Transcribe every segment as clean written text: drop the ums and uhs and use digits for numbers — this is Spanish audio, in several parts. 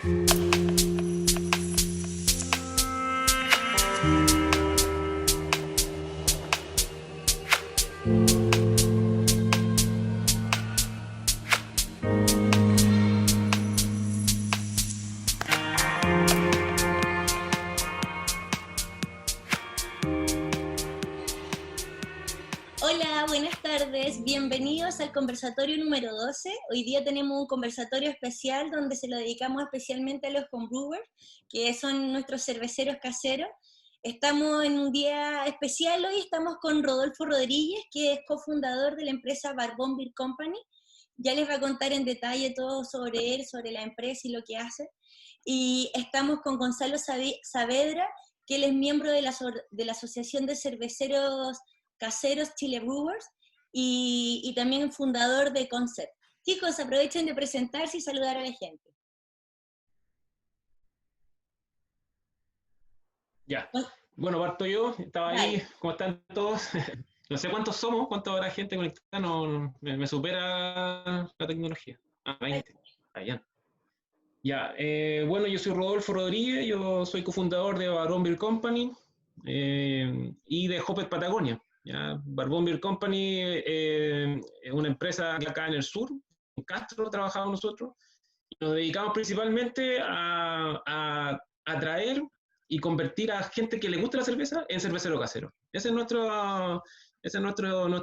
Hola, buenas tardes, bienvenidos al conversatorio número 12. Hoy día tenemos un conversatorio especial donde se lo dedicamos especialmente a los homebrewers, que son nuestros cerveceros caseros. Estamos en un día especial hoy, estamos con Rodolfo Rodríguez, que es cofundador de la empresa Barbón Beer Company. Ya les va a contar en detalle todo sobre él, sobre la empresa y lo que hace. Y estamos con Gonzalo Saavedra, que él es miembro de la Asociación de Cerveceros Caseros Chile Brewers y también fundador de Concept. Chicos, aprovechen de presentarse y saludar a la gente. Ya, bueno, parto yo, estaba ahí, Dale. ¿cómo están todos? No sé cuántos somos, cuánta habrá gente conectada, me supera la tecnología. Ah, 20, está bien. Ya, bueno, yo soy Rodolfo Rodríguez, yo soy cofundador de Barbón Beer Company y de Hopet Patagonia. ¿Ya? Barbón Beer Company es una empresa que acá en el sur, en Castro, trabajamos nosotros, y nos dedicamos principalmente a atraer y convertir a gente que le gusta la cerveza en cervecero casero. Ese es nuestro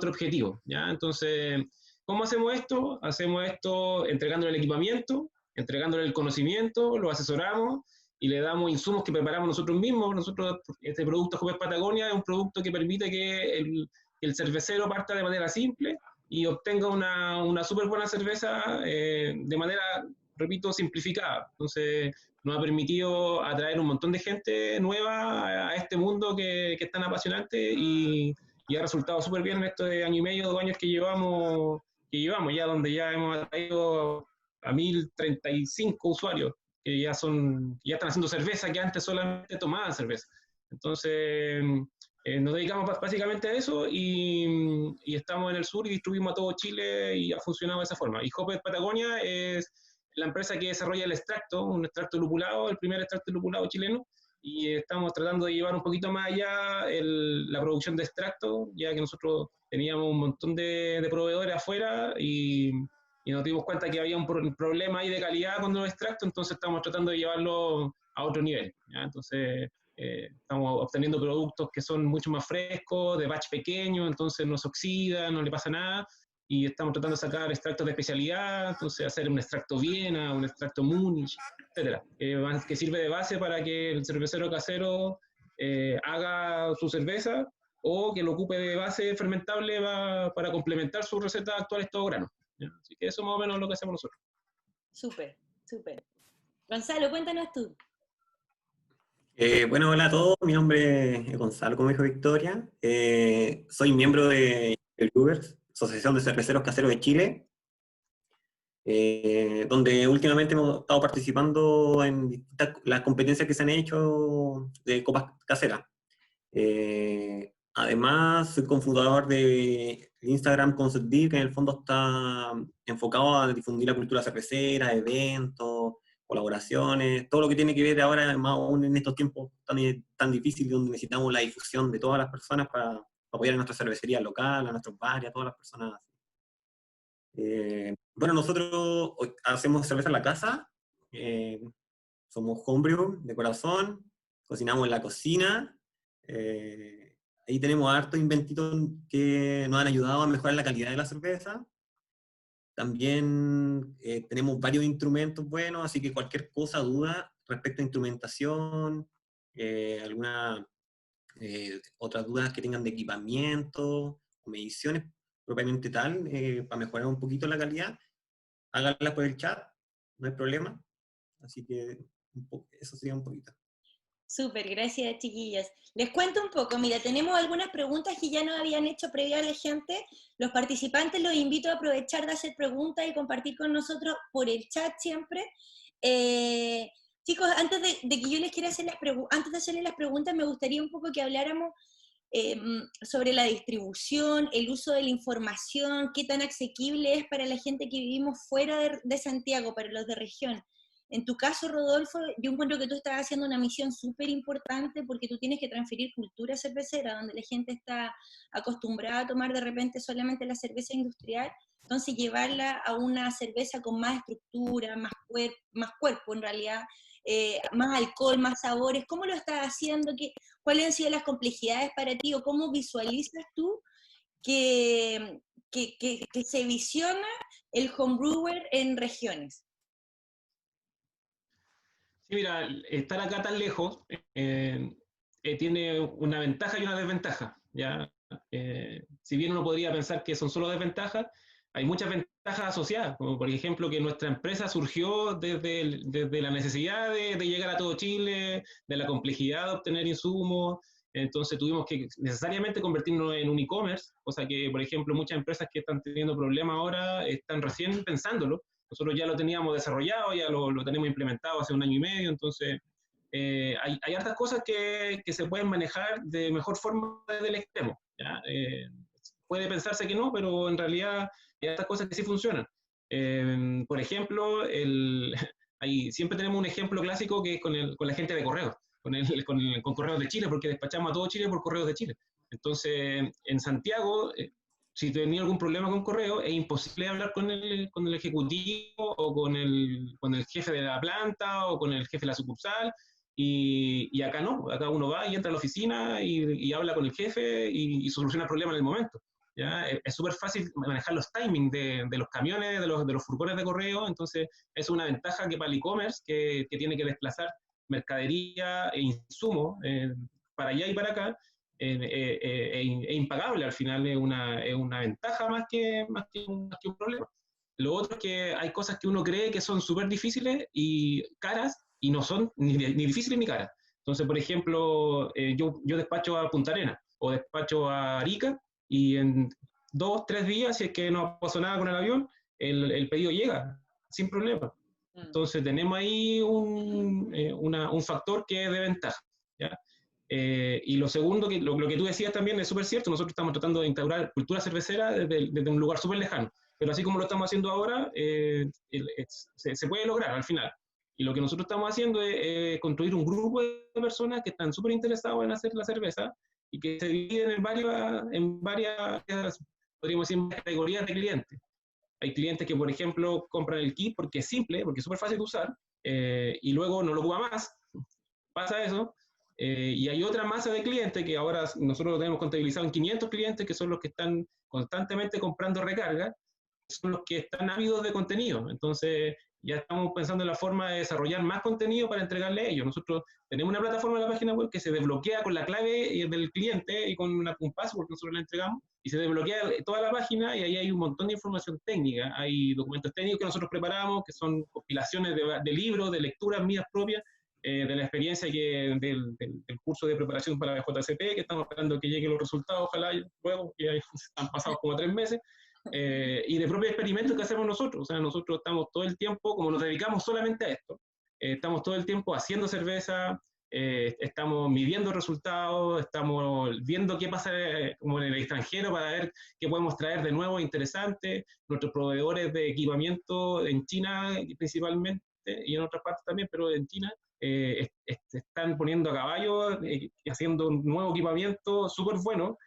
objetivo. ¿Ya? Entonces, ¿cómo hacemos esto? Hacemos esto entregándole el equipamiento, entregándole el conocimiento, lo asesoramos y le damos insumos que preparamos nosotros mismos. Nosotros, este producto Hopet Patagonia es un producto que permite que el cervecero parta de manera simple y obtenga una súper buena cerveza de manera, repito, simplificada. Entonces, nos ha permitido atraer un montón de gente nueva a este mundo que es tan apasionante y ha resultado súper bien en estos año y medio, 2 años que llevamos ya, donde ya hemos atraído a 1035 usuarios que ya están haciendo cerveza, que antes solamente tomaban cerveza. Entonces, nos dedicamos básicamente a eso y estamos en el sur y distribuimos a todo Chile y ha funcionado de esa forma. Y Hopet Patagonia es la empresa que desarrolla el extracto, un extracto lupulado, el primer extracto lupulado chileno, y estamos tratando de llevar un poquito más allá la producción de extracto, ya que nosotros teníamos un montón de proveedores afuera y nos dimos cuenta que había un problema ahí de calidad con los extractos, entonces estamos tratando de llevarlo a otro nivel. ¿Ya? Entonces estamos obteniendo productos que son mucho más frescos, de batch pequeño, entonces no se oxida, no le pasa nada, y estamos tratando de sacar extractos de especialidad, entonces hacer un extracto Viena, un extracto Múnich, etcétera, que sirve de base para que el cervecero casero haga su cerveza o que lo ocupe de base fermentable para complementar sus recetas actuales todo grano. ¿Ya? Así que eso más o menos es lo que hacemos nosotros. Súper, súper. Gonzalo, cuéntanos tú. Bueno, hola a todos, mi nombre es Gonzalo, como dijo Victoria. Soy miembro de Brewers, Asociación de Cerveceros Caseros de Chile, donde últimamente hemos estado participando en las competencias que se han hecho de copas caseras. Además, soy cofundador de Instagram Concept Beer, que en el fondo está enfocado a difundir la cultura cervecera, eventos, colaboraciones, todo lo que tiene que ver ahora, más aún en estos tiempos tan difíciles, donde necesitamos la difusión de todas las personas para apoyar a nuestra cervecería local, a nuestros bares, a todas las personas. Bueno, nosotros hacemos cerveza en la casa, somos homebrew de corazón, cocinamos en la cocina, ahí tenemos hartos inventitos que nos han ayudado a mejorar la calidad de la cerveza. También tenemos varios instrumentos buenos, así que cualquier cosa, duda respecto a instrumentación, alguna otras dudas que tengan de equipamiento o mediciones propiamente tal, para mejorar un poquito la calidad, háganlas por el chat, no hay problema. Así que eso sería un poquito. Súper, gracias chiquillas. Les cuento un poco, mira, tenemos algunas preguntas que ya nos habían hecho previa a la gente. Los participantes los invito a aprovechar de hacer preguntas y compartir con nosotros por el chat siempre. Chicos, antes de que yo les quiera hacer antes de hacerles las preguntas, me gustaría un poco que habláramos sobre la distribución, el uso de la información, qué tan asequible es para la gente que vivimos fuera de Santiago, para los de región. En tu caso, Rodolfo, yo encuentro que tú estás haciendo una misión súper importante porque tú tienes que transferir cultura cervecera, donde la gente está acostumbrada a tomar de repente solamente la cerveza industrial, entonces llevarla a una cerveza con más estructura, más cuerpo en realidad, más alcohol, más sabores. ¿Cómo lo estás haciendo? ¿Cuáles han sido las complejidades para ti o cómo visualizas tú que, que se visiona el homebrewer en regiones? Sí, mira, estar acá tan lejos tiene una ventaja y una desventaja, ¿ya? Si bien uno podría pensar que son solo desventajas, hay muchas ventajas asociadas, como por ejemplo que nuestra empresa surgió desde la necesidad de llegar a todo Chile, de la complejidad de obtener insumos, entonces tuvimos que necesariamente convertirnos en un e-commerce, cosa que, por ejemplo, muchas empresas que están teniendo problemas ahora están recién pensándolo. Nosotros ya lo teníamos desarrollado, ya lo tenemos implementado hace 1 año y medio, entonces hay hartas cosas que se pueden manejar de mejor forma desde el extremo, ¿ya? Puede pensarse que no, pero en realidad hay hartas cosas que sí funcionan. Por ejemplo, siempre tenemos un ejemplo clásico que es con la gente de correos, con Correos de Chile, porque despachamos a todo Chile por Correos de Chile. Entonces, en Santiago, si tenía algún problema con correo, es imposible hablar con el ejecutivo o con el jefe de la planta o con el jefe de la sucursal. Y acá no, acá uno va y entra a la oficina y habla con el jefe y soluciona el problema en el momento. ¿Ya? Es súper fácil manejar los timings de los camiones, de los furgones de correo, entonces es una ventaja que para el e-commerce, que tiene que desplazar mercadería e insumos para allá y para acá, es impagable al final, es una ventaja más que un problema. Lo otro es que hay cosas que uno cree que son súper difíciles y caras, y no son ni difíciles ni caras. Entonces, por ejemplo, yo despacho a Punta Arenas o despacho a Arica, y en 2, 3 días, si es que no pasó nada con el avión, el pedido llega sin problema. Entonces tenemos ahí un factor que es de ventaja, ¿ya? Y lo segundo, lo que tú decías también es súper cierto, nosotros estamos tratando de instaurar cultura cervecera desde un lugar súper lejano, pero así como lo estamos haciendo ahora, se puede lograr al final. Y lo que nosotros estamos haciendo es construir un grupo de personas que están súper interesados en hacer la cerveza y que se dividen en varias podríamos decir, categorías de clientes. Hay clientes que, por ejemplo, compran el kit porque es simple, porque es súper fácil de usar, y luego no lo ocupa más, pasa eso, y hay otra masa de clientes que ahora nosotros lo tenemos contabilizado en 500 clientes, que son los que están constantemente comprando recarga, son los que están ávidos de contenido. Entonces, ya estamos pensando en la forma de desarrollar más contenido para entregarle a ellos. Nosotros tenemos una plataforma en la página web que se desbloquea con la clave del cliente y con un password que nosotros le entregamos, y se desbloquea toda la página, y ahí hay un montón de información técnica. Hay documentos técnicos que nosotros preparamos, que son compilaciones de libros, de lecturas mías propias, de la experiencia del curso de preparación para la JCP, que estamos esperando que lleguen los resultados, ojalá luego, que han pasado como 3 meses, y de propios experimentos que hacemos nosotros. O sea, nosotros estamos todo el tiempo, como nos dedicamos solamente a esto, estamos todo el tiempo haciendo cerveza, estamos midiendo resultados, estamos viendo qué pasa como en el extranjero para ver qué podemos traer de nuevo interesante. Nuestros proveedores de equipamiento en China principalmente, y en otras partes también, pero en China, se están poniendo a caballo y haciendo un nuevo equipamiento súper bueno,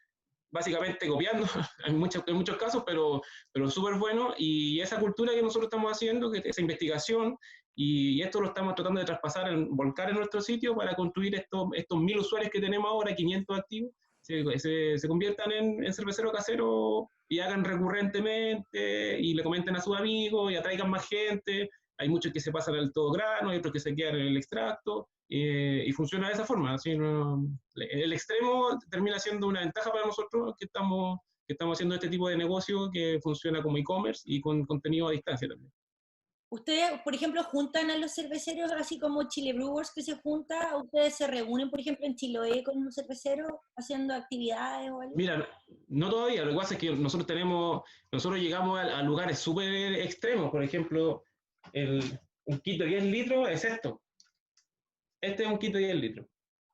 básicamente copiando en muchos casos, pero súper bueno. Y esa cultura que nosotros estamos haciendo, que esa investigación, y esto lo estamos tratando de traspasar, volcar en nuestro sitio para construir estos 1000 usuarios que tenemos ahora, 500 activos, se conviertan en cerveceros caseros y hagan recurrentemente y le comenten a sus amigos y atraigan más gente. Hay muchos que se pasan al todo grano, hay otros que se quedan en el extracto, y funciona de esa forma. Así, el extremo termina siendo una ventaja para nosotros que estamos haciendo este tipo de negocio que funciona como e-commerce y con contenido a distancia también. ¿Ustedes, por ejemplo, juntan a los cerveceros así como Chile Brewers que se junta? ¿Ustedes se reúnen, por ejemplo, en Chiloé con los cerveceros haciendo actividades o algo? Mira, no todavía, lo que pasa es que nosotros llegamos a lugares súper extremos. Por ejemplo, un kit de 10 litros es esto. Este es un kit de 10 litros.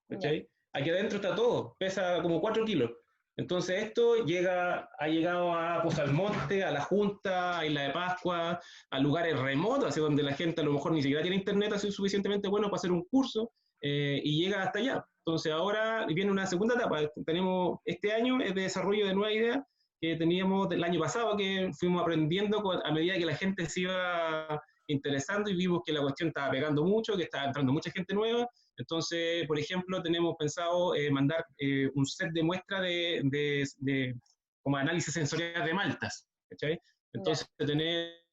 ¿Cachai? Aquí adentro está todo, pesa como 4 kilos. Entonces esto ha llegado a Pozalmonte, a La Junta, a Isla de Pascua, a lugares remotos, hacia donde la gente a lo mejor ni siquiera tiene internet así suficientemente bueno para hacer un curso, y llega hasta allá. Entonces ahora viene una segunda etapa. Tenemos este año es de desarrollo de nuevas ideas que teníamos del año pasado, que fuimos aprendiendo a medida que la gente se iba interesando y vimos que la cuestión estaba pegando mucho, que estaba entrando mucha gente nueva. Entonces, por ejemplo, tenemos pensado mandar un set de muestras como análisis sensorial de maltas, ¿cachai? Entonces,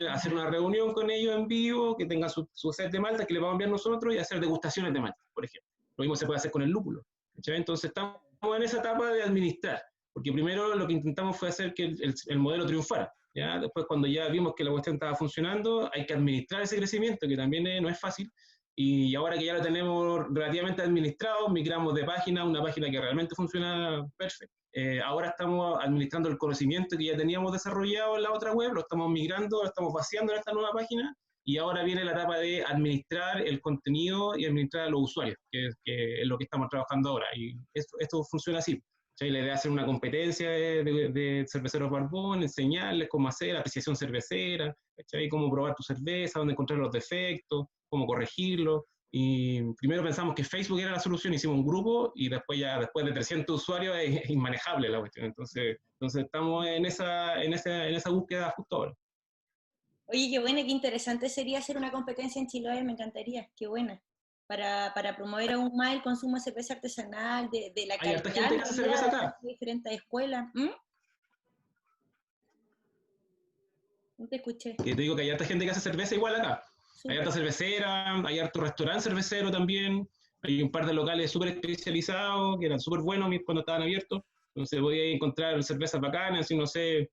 hacer una reunión con ellos en vivo, que tengan su set de maltas que le vamos a enviar nosotros y hacer degustaciones de maltas, por ejemplo. Lo mismo se puede hacer con el lúpulo, ¿cachai? Entonces, estamos en esa etapa de administrar, porque primero lo que intentamos fue hacer que el modelo triunfara. ¿Ya? Después, cuando ya vimos que la cuestión estaba funcionando, hay que administrar ese crecimiento, que también no es fácil. Y ahora que ya lo tenemos relativamente administrado, migramos de página a una página que realmente funciona perfecto. Ahora estamos administrando el conocimiento que ya teníamos desarrollado en la otra web, lo estamos migrando, lo estamos vaciando en esta nueva página, y ahora viene la etapa de administrar el contenido y administrar a los usuarios, que es lo que estamos trabajando ahora. Y esto funciona así. La idea es hacer una competencia de cerveceros barbón, enseñarles cómo hacer apreciación cervecera, cómo probar tu cerveza, dónde encontrar los defectos, cómo corregirlos. Y primero pensamos que Facebook era la solución, hicimos un grupo y después de 300 usuarios es inmanejable la cuestión. Entonces estamos en esa búsqueda justo ahora. Oye, qué buena, qué interesante sería hacer una competencia en Chiloé, me encantaría, qué buena. Para promover aún más el consumo de cerveza artesanal, de la Hay calidad harta gente que hace cerveza acá. de diferentes escuelas. ¿Mm? No te escuché. Que te digo que hay harta gente que hace cerveza igual acá. Hay harta cervecera, hay harto restaurante cervecero también, hay un par de locales súper especializados que eran súper buenos cuando estaban abiertos. Entonces voy a encontrar cervezas bacanas, así no sé,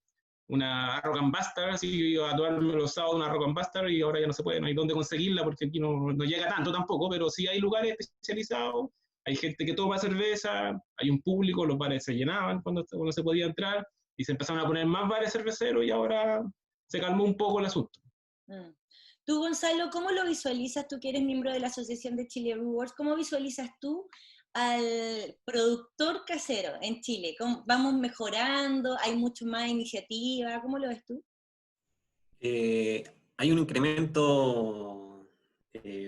una Rock and Bastard, así que iba a tomarme los sábados una Rock and Bastard y ahora ya no se puede, no hay dónde conseguirla porque aquí no llega tanto tampoco, pero sí hay lugares especializados, hay gente que toma cerveza, hay un público, los bares se llenaban cuando se podía entrar y se empezaron a poner más bares cerveceros y ahora se calmó un poco el asunto. Tú, Gonzalo, ¿cómo lo visualizas? Tú que eres miembro de la Asociación de Chile Brewers, ¿cómo visualizas tú al productor casero en Chile? ¿Vamos mejorando? ¿Hay mucho más iniciativa? ¿Cómo lo ves tú? Hay un incremento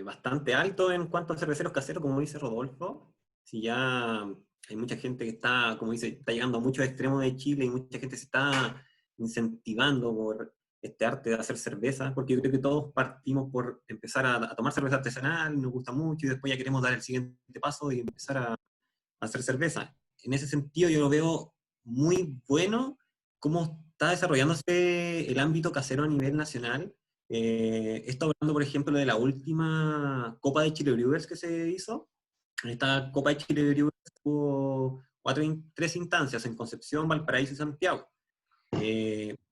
bastante alto en cuanto a cerveceros caseros, como dice Rodolfo. Si ya hay mucha gente que está, como dice, está llegando a muchos extremos de Chile y mucha gente se está incentivando por este arte de hacer cerveza, porque yo creo que todos partimos por empezar a tomar cerveza artesanal, nos gusta mucho y después ya queremos dar el siguiente paso y empezar a hacer cerveza. En ese sentido yo lo veo muy bueno cómo está desarrollándose el ámbito casero a nivel nacional. Estoy hablando, por ejemplo, de la última Copa de Chile Brewers que se hizo. En esta Copa de Chile Brewers hubo tres instancias, en Concepción, Valparaíso y Santiago.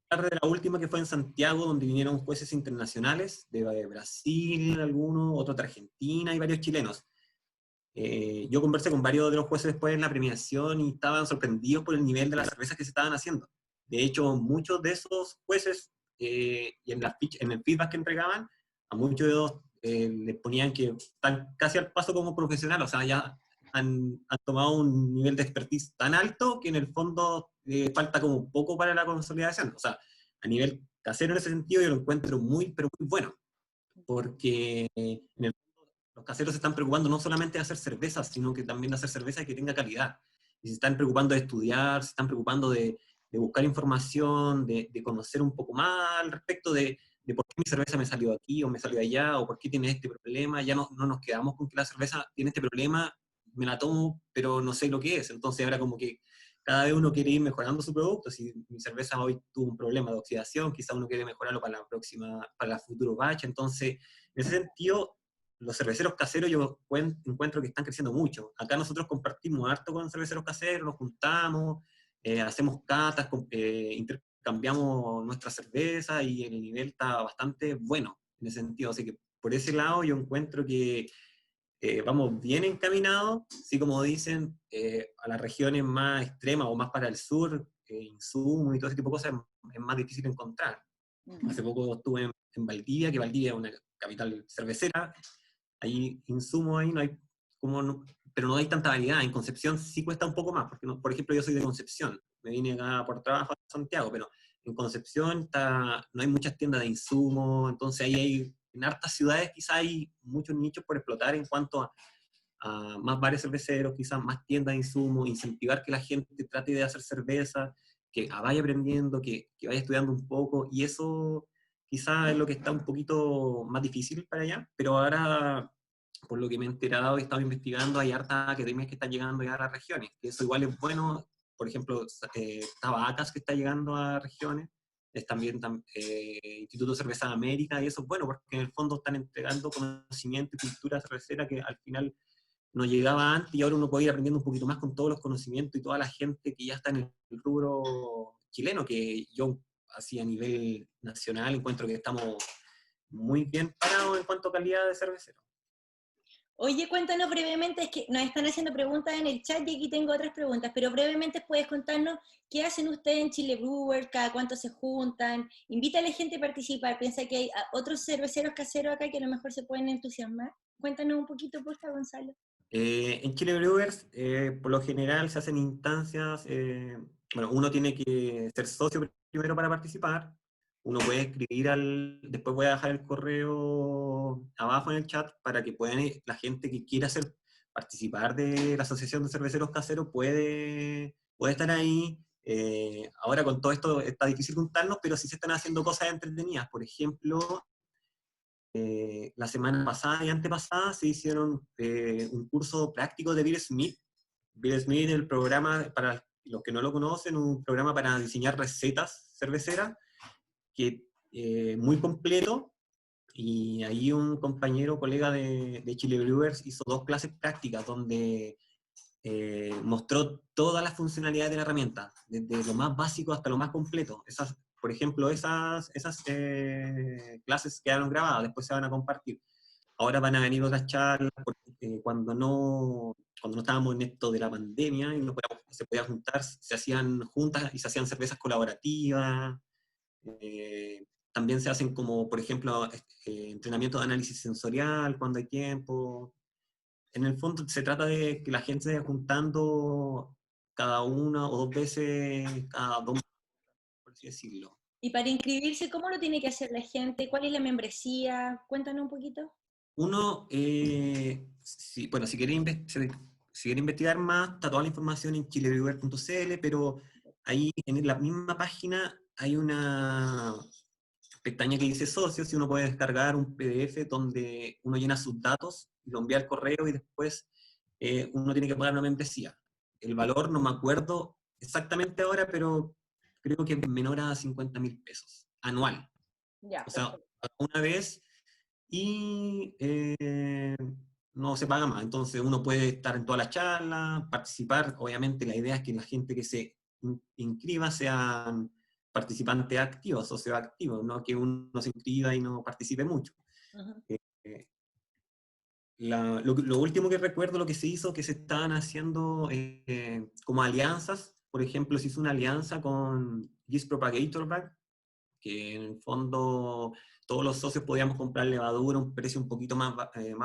De la última que fue en Santiago, donde vinieron jueces internacionales, de Brasil, algunos, otros de Argentina y varios chilenos. Yo conversé con varios de los jueces después en la premiación y estaban sorprendidos por el nivel de las cervezas que se estaban haciendo. De hecho, muchos de esos jueces, y en el feedback que entregaban, a muchos de ellos les ponían que están casi al paso como profesional, o sea, ya han tomado un nivel de expertise tan alto que en el fondo falta como poco para la consolidación. O sea, a nivel casero en ese sentido yo lo encuentro muy, pero muy bueno, porque en el los caseros se están preocupando no solamente de hacer cerveza, sino que también de hacer cerveza que tenga calidad. Y se están preocupando de estudiar, se están preocupando de buscar información, de conocer un poco más al respecto de por qué mi cerveza me salió aquí o me salió allá, o por qué tiene este problema. Ya no nos quedamos con que la cerveza tiene este problema, me la tomo, pero no sé lo que es. Entonces ahora como que cada vez uno quiere ir mejorando su producto. Si mi cerveza hoy tuvo un problema de oxidación, quizá uno quiere mejorarlo para la próxima, para el futuro batch. Entonces, en ese sentido, los cerveceros caseros yo encuentro que están creciendo mucho. Acá nosotros compartimos harto con cerveceros caseros, nos juntamos, hacemos catas, intercambiamos nuestra cerveza y el nivel está bastante bueno en ese sentido. Así que por ese lado yo encuentro que vamos bien encaminados. Sí, como dicen, a las regiones más extremas o más para el sur, insumos y todo ese tipo de cosas es más difícil encontrar. Hace poco estuve en Valdivia, que Valdivia es una capital cervecera. Hay insumos ahí, no hay como pero no hay tanta variedad. En Concepción sí cuesta un poco más, porque, por ejemplo, yo soy de Concepción, me vine acá por trabajo a Santiago, pero en Concepción no hay muchas tiendas de insumos, entonces ahí en hartas ciudades quizás hay muchos nichos por explotar en cuanto a más bares cerveceros, quizás más tiendas de insumos, incentivar que la gente trate de hacer cerveza, que vaya aprendiendo, que vaya estudiando un poco, y eso quizás es lo que está un poquito más difícil para allá, pero ahora, por lo que me he enterado y he estado investigando, hay hartas academias que están llegando ya a las regiones, que eso igual es bueno. Por ejemplo, Tabacas, que está llegando a regiones, es también Instituto de Cerveza de América, y eso es bueno, porque en el fondo están entregando conocimiento y cultura cervecera que al final no llegaba antes, y ahora uno puede ir aprendiendo un poquito más con todos los conocimientos y toda la gente que ya está en el rubro chileno, que yo así a nivel nacional encuentro que estamos muy bien parados en cuanto a calidad de cervecero. Oye, cuéntanos brevemente, es que nos están haciendo preguntas en el chat y aquí tengo otras preguntas, pero brevemente puedes contarnos qué hacen ustedes en Chile Brewer, cada cuánto se juntan, invita a la gente a participar, piensa que hay otros cerveceros caseros acá que a lo mejor se pueden entusiasmar. Cuéntanos un poquito, por favor, Gonzalo. En Chile Brewers, por lo general se hacen instancias, bueno, uno tiene que ser socio primero para participar, uno puede escribir después voy a dejar el correo abajo en el chat para que puedan, la gente que quiera participar de la Asociación de Cerveceros Caseros puede estar ahí. Ahora con todo esto está difícil juntarnos, pero sí se están haciendo cosas entretenidas. Por ejemplo, la semana pasada y antepasada se hicieron un curso práctico de Beer Smith. Beer Smith, el programa, para los que no lo conocen, un programa para diseñar recetas cerveceras, que muy completo, y ahí un compañero, colega de Chile Brewers, hizo 2 clases prácticas donde mostró todas las funcionalidades de la herramienta, desde lo más básico hasta lo más completo. Por ejemplo, esas clases quedaron grabadas, después se van a compartir. Ahora van a venir otras charlas, porque cuando no estábamos en esto de la pandemia y se podía juntar, se hacían juntas y se hacían cervezas colaborativas. eh, También se hacen como, por ejemplo, entrenamiento de análisis sensorial cuando hay tiempo. En el fondo se trata de que la gente se vaya juntando cada 1 o 2 veces, cada 2 meses, por así decirlo. Y para inscribirse, ¿cómo lo tiene que hacer la gente? ¿Cuál es la membresía? Cuéntanos un poquito. Uno, bueno, si quiere investigar más, está toda la información en chilebrewer.cl, pero ahí en la misma página hay una pestaña que dice socios, y uno puede descargar un PDF donde uno llena sus datos y lo envía al correo, y después uno tiene que pagar una membresía. El valor no me acuerdo exactamente ahora, pero creo que es menor a 50.000 pesos anual. Ya, O sea, perfecto. una vez, y no se paga más. Entonces uno puede estar en todas las charlas, participar. Obviamente la idea es que la gente que se inscriba sean participantes activos, socios activos, no que uno se inscriba y no participe mucho. Ujú. Eh, lo último que recuerdo, lo que se hizo, que se estaban haciendo como alianzas. Por ejemplo, se hizo una alianza con Yeast Propagator Bank, que en el fondo todos los socios podíamos comprar levadura a un precio un poquito más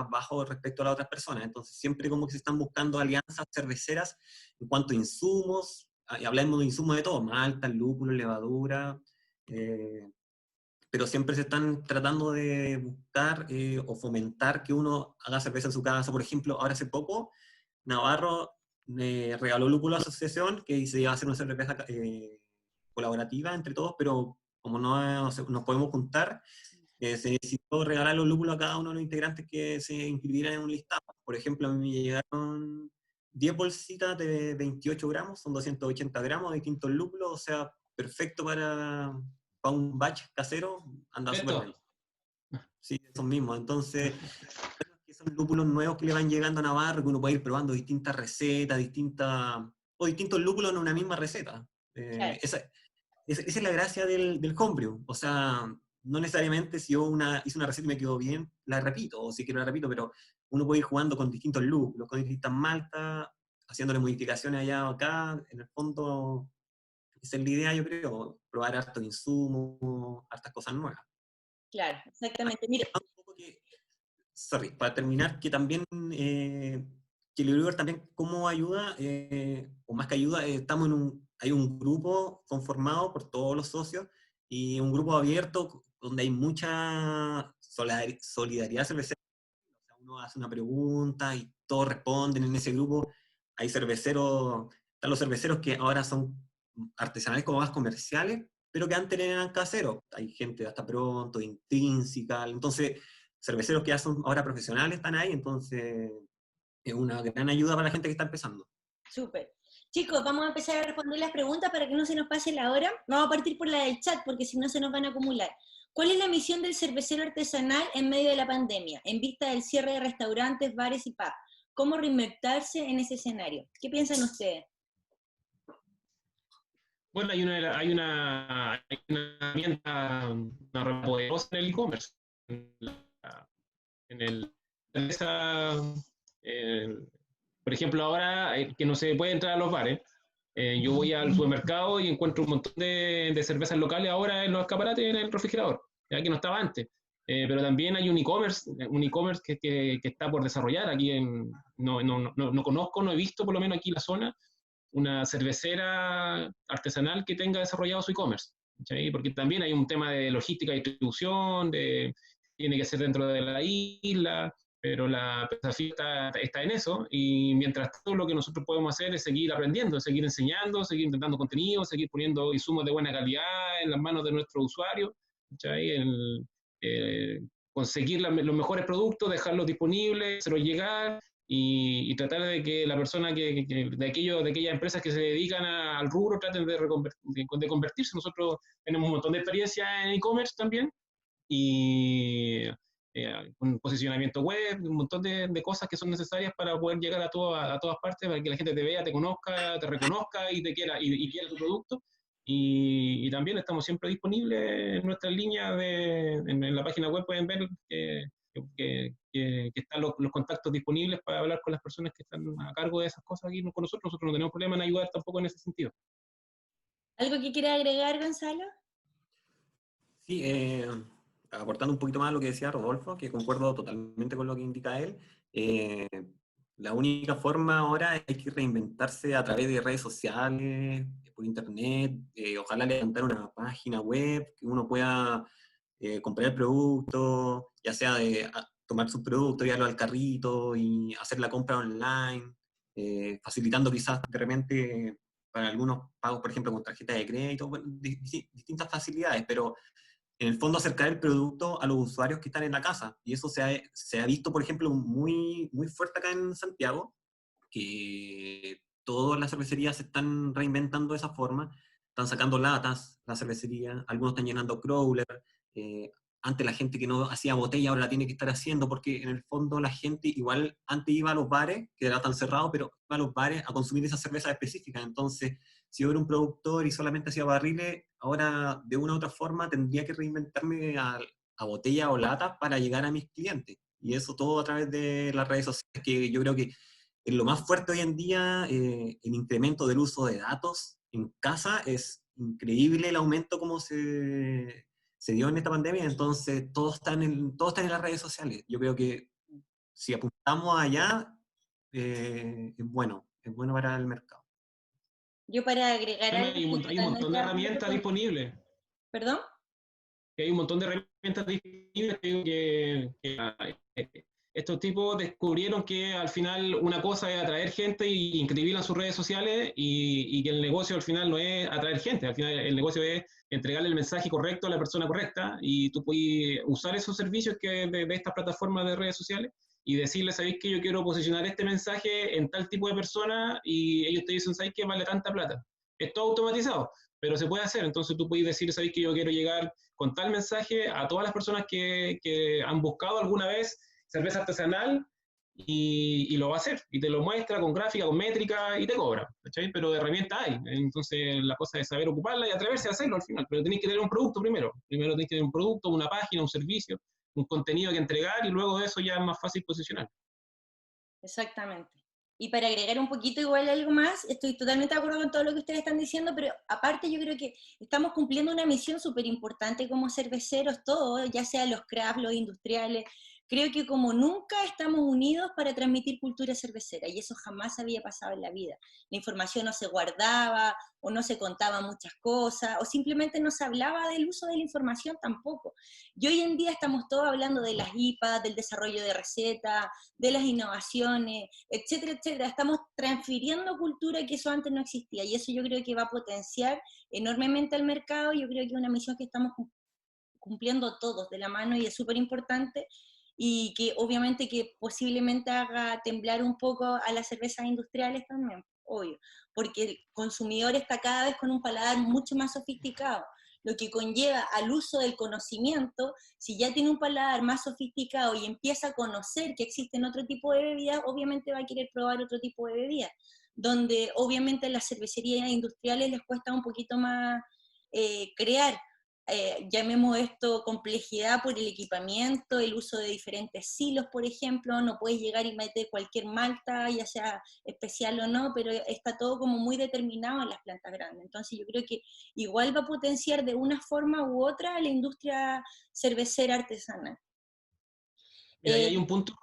bajo respecto a las otras personas. Entonces siempre como que se están buscando alianzas cerveceras en cuanto a insumos, y hablamos de insumos de todo, malta, lúpulo, levadura, pero siempre se están tratando de buscar o fomentar que uno haga cerveza en su casa. Por ejemplo, ahora hace poco, Navarro regaló lúpulo a la asociación, que se iba a hacer una cerveza colaborativa entre todos, pero como no nos podemos juntar, se decidió regalar los lúpulos a cada uno de los integrantes que se inscribieran en un listado. Por ejemplo, a mí me llegaron 10 bolsitas de 28 gramos, son 280 gramos de distintos lúpulos, o sea, perfecto para un batch casero, anda súper bien. Esto. Sí, esos mismos. Entonces, que son lúpulos nuevos que le van llegando a Navarro, que uno puede ir probando distintas recetas, o distintos lúpulos en una misma receta. Claro. Esa es la gracia del homebrew. O sea, no necesariamente si yo hice una receta y me quedó bien, la repito, o si quiero la repito, pero uno puede ir jugando con distintos lúpulos, con distintas maltas, haciéndole modificaciones allá o acá. En el fondo, esa es la idea, yo creo, probar hartos insumos, hartas cosas nuevas. Claro, exactamente. Mira, Un poco sorry, para terminar, que también Chile Brewer también, ¿cómo ayuda? O más que ayuda, hay un grupo conformado por todos los socios y un grupo abierto donde hay mucha solidaridad cervecera. O sea, uno hace una pregunta y todos responden en ese grupo. Hay cerveceros, están los cerveceros que ahora son artesanales como más comerciales, pero que antes eran caseros. Hay gente de Hasta Pronto, Intrínseca, entonces cerveceros que ya son ahora profesionales están ahí, entonces es una gran ayuda para la gente que está empezando. Súper. Chicos, vamos a empezar a responder las preguntas para que no se nos pase la hora. Vamos a partir por la del chat, porque si no se nos van a acumular. ¿Cuál es la misión del cervecero artesanal en medio de la pandemia, en vista del cierre de restaurantes, bares y pubs? ¿Cómo reinventarse en ese escenario? ¿Qué piensan ustedes? Bueno, hay una herramienta, una herramienta poderosa en el e-commerce. En el, en esa, eh, por ejemplo, ahora que no se puede entrar a los bares, yo voy al supermercado y encuentro un montón de cervezas locales ahora en los escaparates en el refrigerador, ya que no estaba antes. Pero también hay un e-commerce que está por desarrollar aquí no conozco, no he visto por lo menos aquí en la zona una cervecera artesanal que tenga desarrollado su e-commerce, ¿sí? Porque también hay un tema de logística y distribución, tiene que ser dentro de la isla, pero el desafío está en eso, y mientras tanto lo que nosotros podemos hacer es seguir aprendiendo, seguir enseñando, seguir intentando contenido, seguir poniendo insumos de buena calidad en las manos de nuestros usuarios, eh, conseguir los mejores productos, dejarlos disponibles, hacerlos llegar, y tratar de que la persona de aquellas empresas que se dedican al rubro traten de convertirse. Nosotros tenemos un montón de experiencia en e-commerce también, y un posicionamiento web, un montón de cosas que son necesarias para poder llegar a todas partes, para que la gente te vea, te conozca, te reconozca y te quiera, y quiera tu producto. Y también estamos siempre disponibles en nuestra línea en la página web. Pueden ver que están los contactos disponibles para hablar con las personas que están a cargo de esas cosas aquí con nosotros. Nosotros no tenemos problema en ayudar tampoco en ese sentido. ¿Algo que quiera agregar, Gonzalo? Sí, aportando un poquito más a lo que decía Rodolfo, que concuerdo totalmente con lo que indica él, la única forma ahora es que reinventarse a través de redes sociales, por internet, ojalá levantar una página web, que uno pueda comprar el producto, ya sea tomar su producto, llevarlo al carrito y hacer la compra online, facilitando quizás de repente para algunos pagos, por ejemplo, con tarjeta de crédito, bueno, distintas facilidades, pero en el fondo acercar el producto a los usuarios que están en la casa. Y eso se ha visto, por ejemplo, muy, muy fuerte acá en Santiago, que todas las cervecerías se están reinventando de esa forma, están sacando latas, la cervecería, algunos están llenando crawler, eh, antes la gente que no hacía botella ahora la tiene que estar haciendo, porque en el fondo la gente igual antes iba a los bares, que era tan cerrado, pero iba a los bares a consumir esas cervezas específicas. Entonces, si yo era un productor y solamente hacía barriles, ahora de una u otra forma tendría que reinventarme a botella o lata para llegar a mis clientes. Y eso todo a través de las redes sociales, que yo creo que es lo más fuerte hoy en día. El incremento del uso de datos en casa es increíble, el aumento como se dio en esta pandemia. Entonces todo está en las redes sociales. Yo creo que si apuntamos allá, es bueno para el mercado. Yo para agregar algo, estoy Hay un montón totalmente de de acuerdo herramientas disponibles. ¿Perdón? Que hay un montón de herramientas disponibles que estos tipos descubrieron que al final una cosa es atraer gente y inscribirla en sus redes sociales, y que el negocio al final no es atraer gente, al final el negocio es entregarle el mensaje correcto a la persona correcta, y tú puedes usar esos servicios de estas plataformas de redes sociales y decirle: ¿sabéis que yo quiero posicionar este mensaje en tal tipo de persona? Y ellos te dicen: ¿sabéis que vale tanta plata? Es todo automatizado, pero se puede hacer. Entonces tú puedes decir: ¿sabéis que yo quiero llegar con tal mensaje a todas las personas que han buscado alguna vez cerveza artesanal? Y lo va a hacer, y te lo muestra con gráfica, con métrica, y te cobra, ¿cachai? Pero de herramienta hay. Entonces la cosa es saber ocuparla y atreverse a hacerlo al final, pero tenéis que tener un producto primero tenéis que tener un producto, una página, un servicio, un contenido que entregar, y luego de eso ya es más fácil posicionar. Exactamente. Y para agregar un poquito igual algo más, estoy totalmente de acuerdo con todo lo que ustedes están diciendo, pero aparte yo creo que estamos cumpliendo una misión súper importante como cerveceros, todos, ya sea los craft, los industriales, creo que como nunca estamos unidos para transmitir cultura cervecera, y eso jamás había pasado en la vida. La información no se guardaba, o no se contaban muchas cosas, o simplemente no se hablaba del uso de la información tampoco. Y hoy en día estamos todos hablando de las IPAs, del desarrollo de recetas, de las innovaciones, etcétera, etcétera. Estamos transfiriendo cultura que eso antes no existía, y eso yo creo que va a potenciar enormemente al mercado. Yo creo que es una misión que estamos cumpliendo todos de la mano y es súper importante, y que obviamente que posiblemente haga temblar un poco a las cervezas industriales también, obvio, porque el consumidor está cada vez con un paladar mucho más sofisticado, lo que conlleva al uso del conocimiento. Si ya tiene un paladar más sofisticado y empieza a conocer que existen otro tipo de bebidas, obviamente va a querer probar otro tipo de bebidas, donde obviamente las cervecerías industriales les cuesta un poquito más crear, llamemos esto complejidad por el equipamiento, el uso de diferentes silos, por ejemplo. No puedes llegar y meter cualquier malta, ya sea especial o no, pero está todo como muy determinado en las plantas grandes. Entonces yo creo que igual va a potenciar de una forma u otra la industria cervecera artesanal. Mira, ahí hay un punto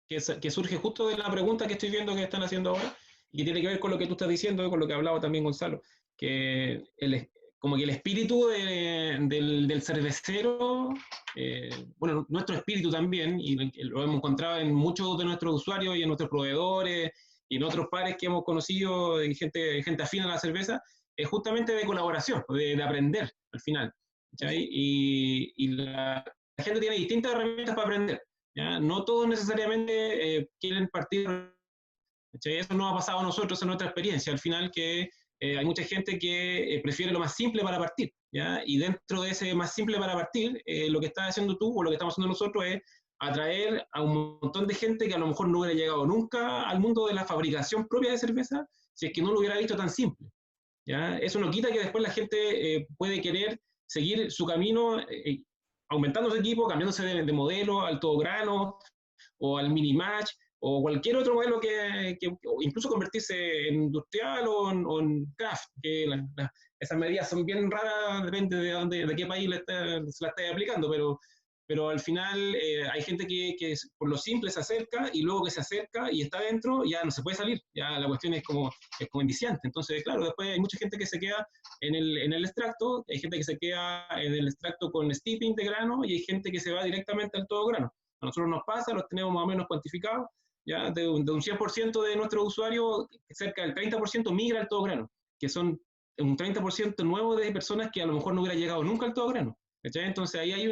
que surge justo de la pregunta que estoy viendo que están haciendo ahora, y que tiene que ver con lo que tú estás diciendo, con lo que hablaba también Gonzalo, que como que el espíritu del cervecero, bueno, nuestro espíritu también, y lo hemos encontrado en muchos de nuestros usuarios y en nuestros proveedores, y en otros pares que hemos conocido, y gente afín a la cerveza, es justamente de colaboración, de aprender al final. ¿Cachai? Y la gente tiene distintas herramientas para aprender. ¿Ya? No todos necesariamente quieren partir. ¿Cachai? Eso nos ha pasado a nosotros en nuestra experiencia, al final, que hay mucha gente que prefiere lo más simple para partir, ¿ya? Y dentro de ese más simple para partir, lo que estás haciendo tú o lo que estamos haciendo nosotros es atraer a un montón de gente que a lo mejor no hubiera llegado nunca al mundo de la fabricación propia de cerveza si es que no lo hubiera visto tan simple, ¿ya? Eso no quita que después la gente puede querer seguir su camino aumentando su equipo, cambiándose de modelo al todo grano o al mini match o cualquier otro modelo que incluso convertirse en industrial o en craft, que esas medidas son bien raras, depende de qué país se la esté aplicando, pero al final hay gente que por lo simple se acerca, y luego que se acerca y está dentro ya no se puede salir, ya la cuestión es como indiciante. Entonces, claro, después hay mucha gente que se queda en el extracto, hay gente que se queda en el extracto con steeping de grano, y hay gente que se va directamente al todo grano. A nosotros nos pasa, los tenemos más o menos cuantificados, ya de un 100% de nuestros usuarios, cerca del 30% migra al todo grano, que son un 30% nuevo de personas que a lo mejor no hubiera llegado nunca al todo grano. ¿Cachai? Entonces ahí hay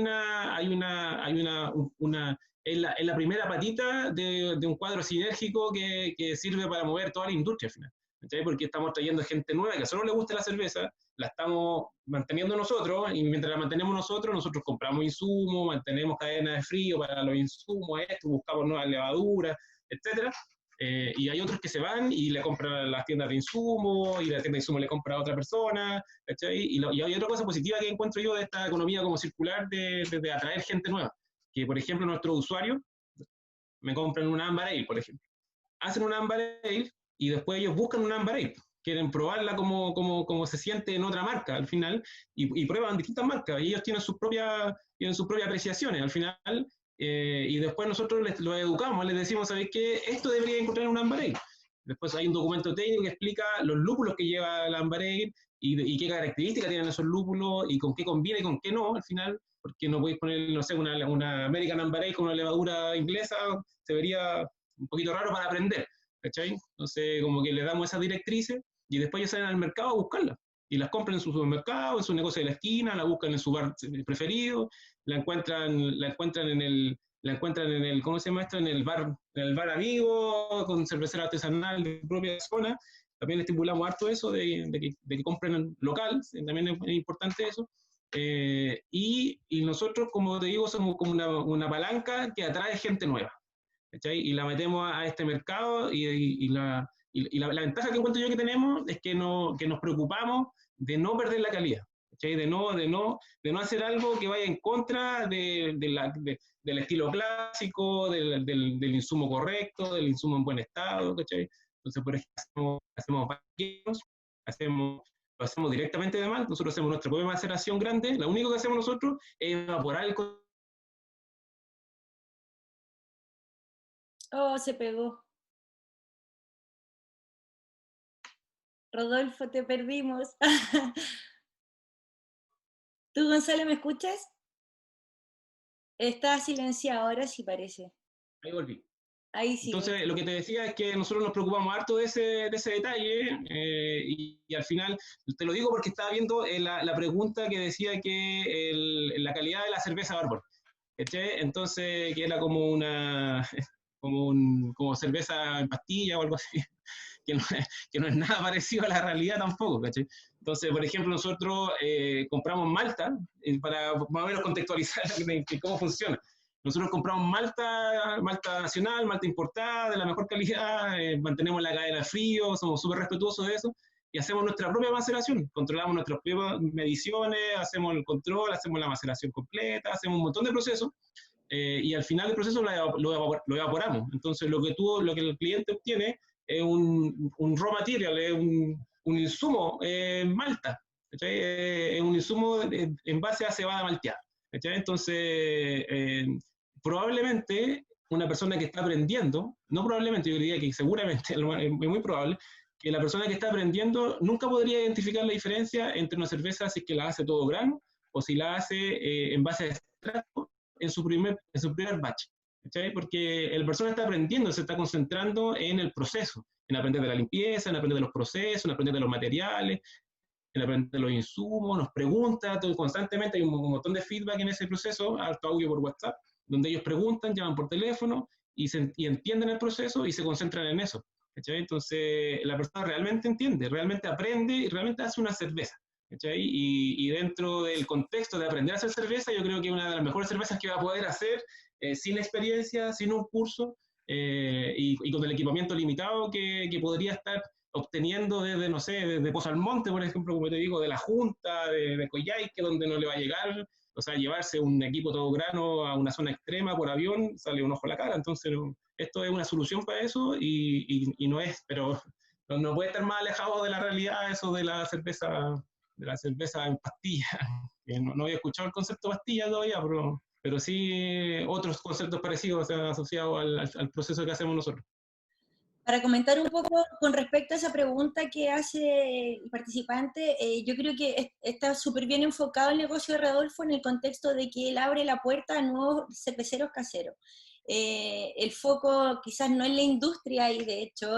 es la primera patita de un cuadro sinérgico que sirve para mover toda la industria al final. ¿Cachai? Porque estamos trayendo gente nueva que solo le gusta la cerveza, la estamos manteniendo nosotros, y mientras la mantenemos nosotros compramos insumos, mantenemos cadenas de frío para los insumos, buscamos nuevas levaduras, etcétera. Y hay otros que se van y le compran a las tiendas de insumos, y la tienda de insumos le compra a otra persona, ¿cachai? Y hay otra cosa positiva que encuentro yo de esta economía como circular de atraer gente nueva, que por ejemplo nuestros usuarios me compran una Amber Ale, por ejemplo. Hacen una Amber Ale y después ellos buscan una Amber Ale, quieren probarla como se siente en otra marca al final, y prueban distintas marcas, y ellos tienen sus propias apreciaciones al final. Y después nosotros los educamos, les decimos, ¿sabéis qué? Esto debería encontrar en un Amber Ale. Después hay un documento técnico que explica los lúpulos que lleva el Amber Ale, y qué características tienen esos lúpulos, y con qué conviene y con qué no, al final, porque no podéis poner, no sé, una American Amber Ale con una levadura inglesa, se vería un poquito raro para aprender, ¿cachai? Entonces, como que le damos esas directrices, y después ellos salen al mercado a buscarlas, y las compran en su supermercado, en su negocio de la esquina, la buscan en su bar preferido, la encuentran en el, ¿cómo se llama esto? En el bar amigo, con cervecera artesanal de propia zona. También estimulamos harto eso, de que compren local, también es importante eso. Y nosotros, como te digo, somos como una palanca que atrae gente nueva, ¿cachai? Y la metemos a este mercado, y la ventaja que encuentro yo que tenemos es que nos preocupamos de no perder la calidad, ¿cachai? De no hacer algo que vaya en contra del estilo clásico, del insumo correcto, del insumo en buen estado, ¿cachai? Entonces, por ejemplo, hacemos vaqueros, lo hacemos directamente de mal, nosotros hacemos nuestra propia maceración grande, lo único que hacemos nosotros es evaporar el Oh, se pegó. Rodolfo, te perdimos. ¿Tú, Gonzalo, me escuchas? Está silenciado ahora, sí parece. Ahí volví. Ahí sí, Entonces, lo que te decía es que nosotros nos preocupamos harto de ese detalle y al final, te lo digo porque estaba viendo la pregunta que decía que la calidad de la cerveza Bárbara. Entonces, que era como una, como cerveza en pastilla o algo así, que no, que no es nada parecido a la realidad tampoco, ¿cachai? Entonces, por ejemplo, nosotros compramos malta, para más o menos contextualizar cómo funciona. Nosotros compramos malta nacional, malta importada, de la mejor calidad, mantenemos la cadena de frío, somos súper respetuosos de eso, y hacemos nuestra propia maceración. Controlamos nuestras propias mediciones, hacemos el control, hacemos la maceración completa, hacemos un montón de procesos, y al final del proceso lo evaporamos. Entonces, lo que el cliente obtiene es un raw material, es un insumo malta, es un insumo en base a cebada malteada. Entonces, probablemente una persona que está aprendiendo, no probablemente, yo diría que seguramente, es muy probable, que la persona que está aprendiendo nunca podría identificar la diferencia entre una cerveza si es que la hace todo grano o si la hace en base a extracto en su primer batch. ¿Cachai? Porque el persona está aprendiendo, se está concentrando en el proceso, en aprender de la limpieza, en aprender de los procesos, en aprender de los materiales, en aprender de los insumos, nos pregunta todo, constantemente, hay un montón de feedback en ese proceso, alto audio por WhatsApp, donde ellos preguntan, llaman por teléfono y entienden el proceso y se concentran en eso. ¿Cachai? Entonces la persona realmente entiende, realmente aprende y realmente hace una cerveza. ¿Cachai? Y dentro del contexto de aprender a hacer cerveza, yo creo que una de las mejores cervezas que va a poder hacer sin experiencia, sin un curso y con el equipamiento limitado que podría estar obteniendo desde, no sé, desde Pozo Almonte, por ejemplo, como te digo, de la Junta, de Coyhaique, donde no le va a llegar, o sea, llevarse un equipo todo grano a una zona extrema por avión, sale un ojo a la cara. Entonces, esto es una solución para eso y no es, pero no puede estar más alejado de la realidad eso de la cerveza en pastilla. No había escuchado el concepto pastilla todavía, pero sí otros conceptos parecidos, o sea, asociados al proceso que hacemos nosotros. Para comentar un poco con respecto a esa pregunta que hace el participante, yo creo que está súper bien enfocado el negocio de Rodolfo en el contexto de que él abre la puerta a nuevos cerveceros caseros. El foco quizás no es la industria y de hecho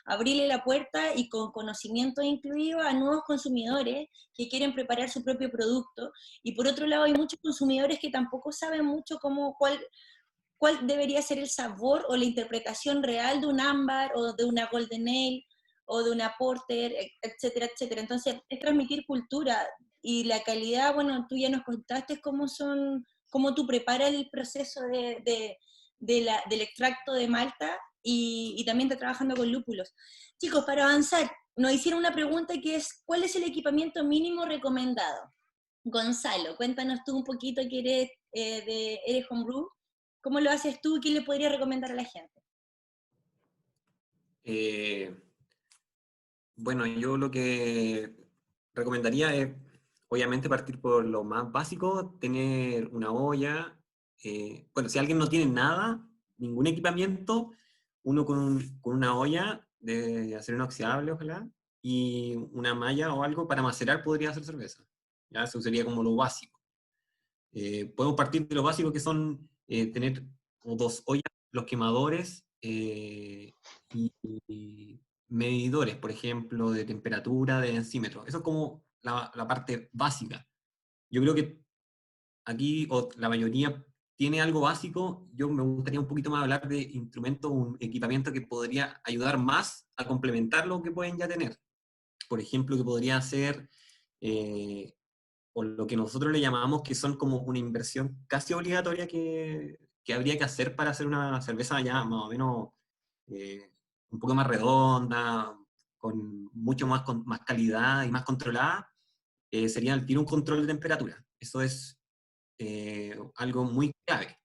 abrirle la puerta y con conocimiento incluido a nuevos consumidores que quieren preparar su propio producto. Y por otro lado hay muchos consumidores que tampoco saben mucho cuál debería ser el sabor o la interpretación real de un ámbar o de una golden ale o de una porter, etcétera, etcétera. Entonces, es transmitir cultura y la calidad, bueno, tú ya nos contaste cómo tú preparas el proceso del extracto de malta y también está trabajando con lúpulos. Chicos, para avanzar, nos hicieron una pregunta que es, ¿cuál es el equipamiento mínimo recomendado? Gonzalo, cuéntanos tú un poquito que eres homebrew. ¿Cómo lo haces tú? ¿Quién le podría recomendar a la gente? Bueno, yo lo que recomendaría es, obviamente, partir por lo más básico, tener una olla. Bueno, si alguien no tiene nada, ningún equipamiento, uno con una olla de acero inoxidable, ojalá, y una malla o algo para macerar podría hacer cerveza. ¿Ya? Eso sería como lo básico. Podemos partir de lo básico que son tener como dos ollas, los quemadores y medidores, por ejemplo, de temperatura, de densímetro. Eso es como la parte básica. Yo creo que aquí la mayoría tiene algo básico. Yo me gustaría un poquito más hablar de instrumentos, un equipamiento que podría ayudar más a complementar lo que pueden ya tener. Por ejemplo, que podría ser o lo que nosotros le llamamos que son como una inversión casi obligatoria que habría que hacer para hacer una cerveza ya más o menos un poco más redonda, con mucho más, más calidad y más controlada, sería el tiro un control de temperatura. Eso es algo muy clave.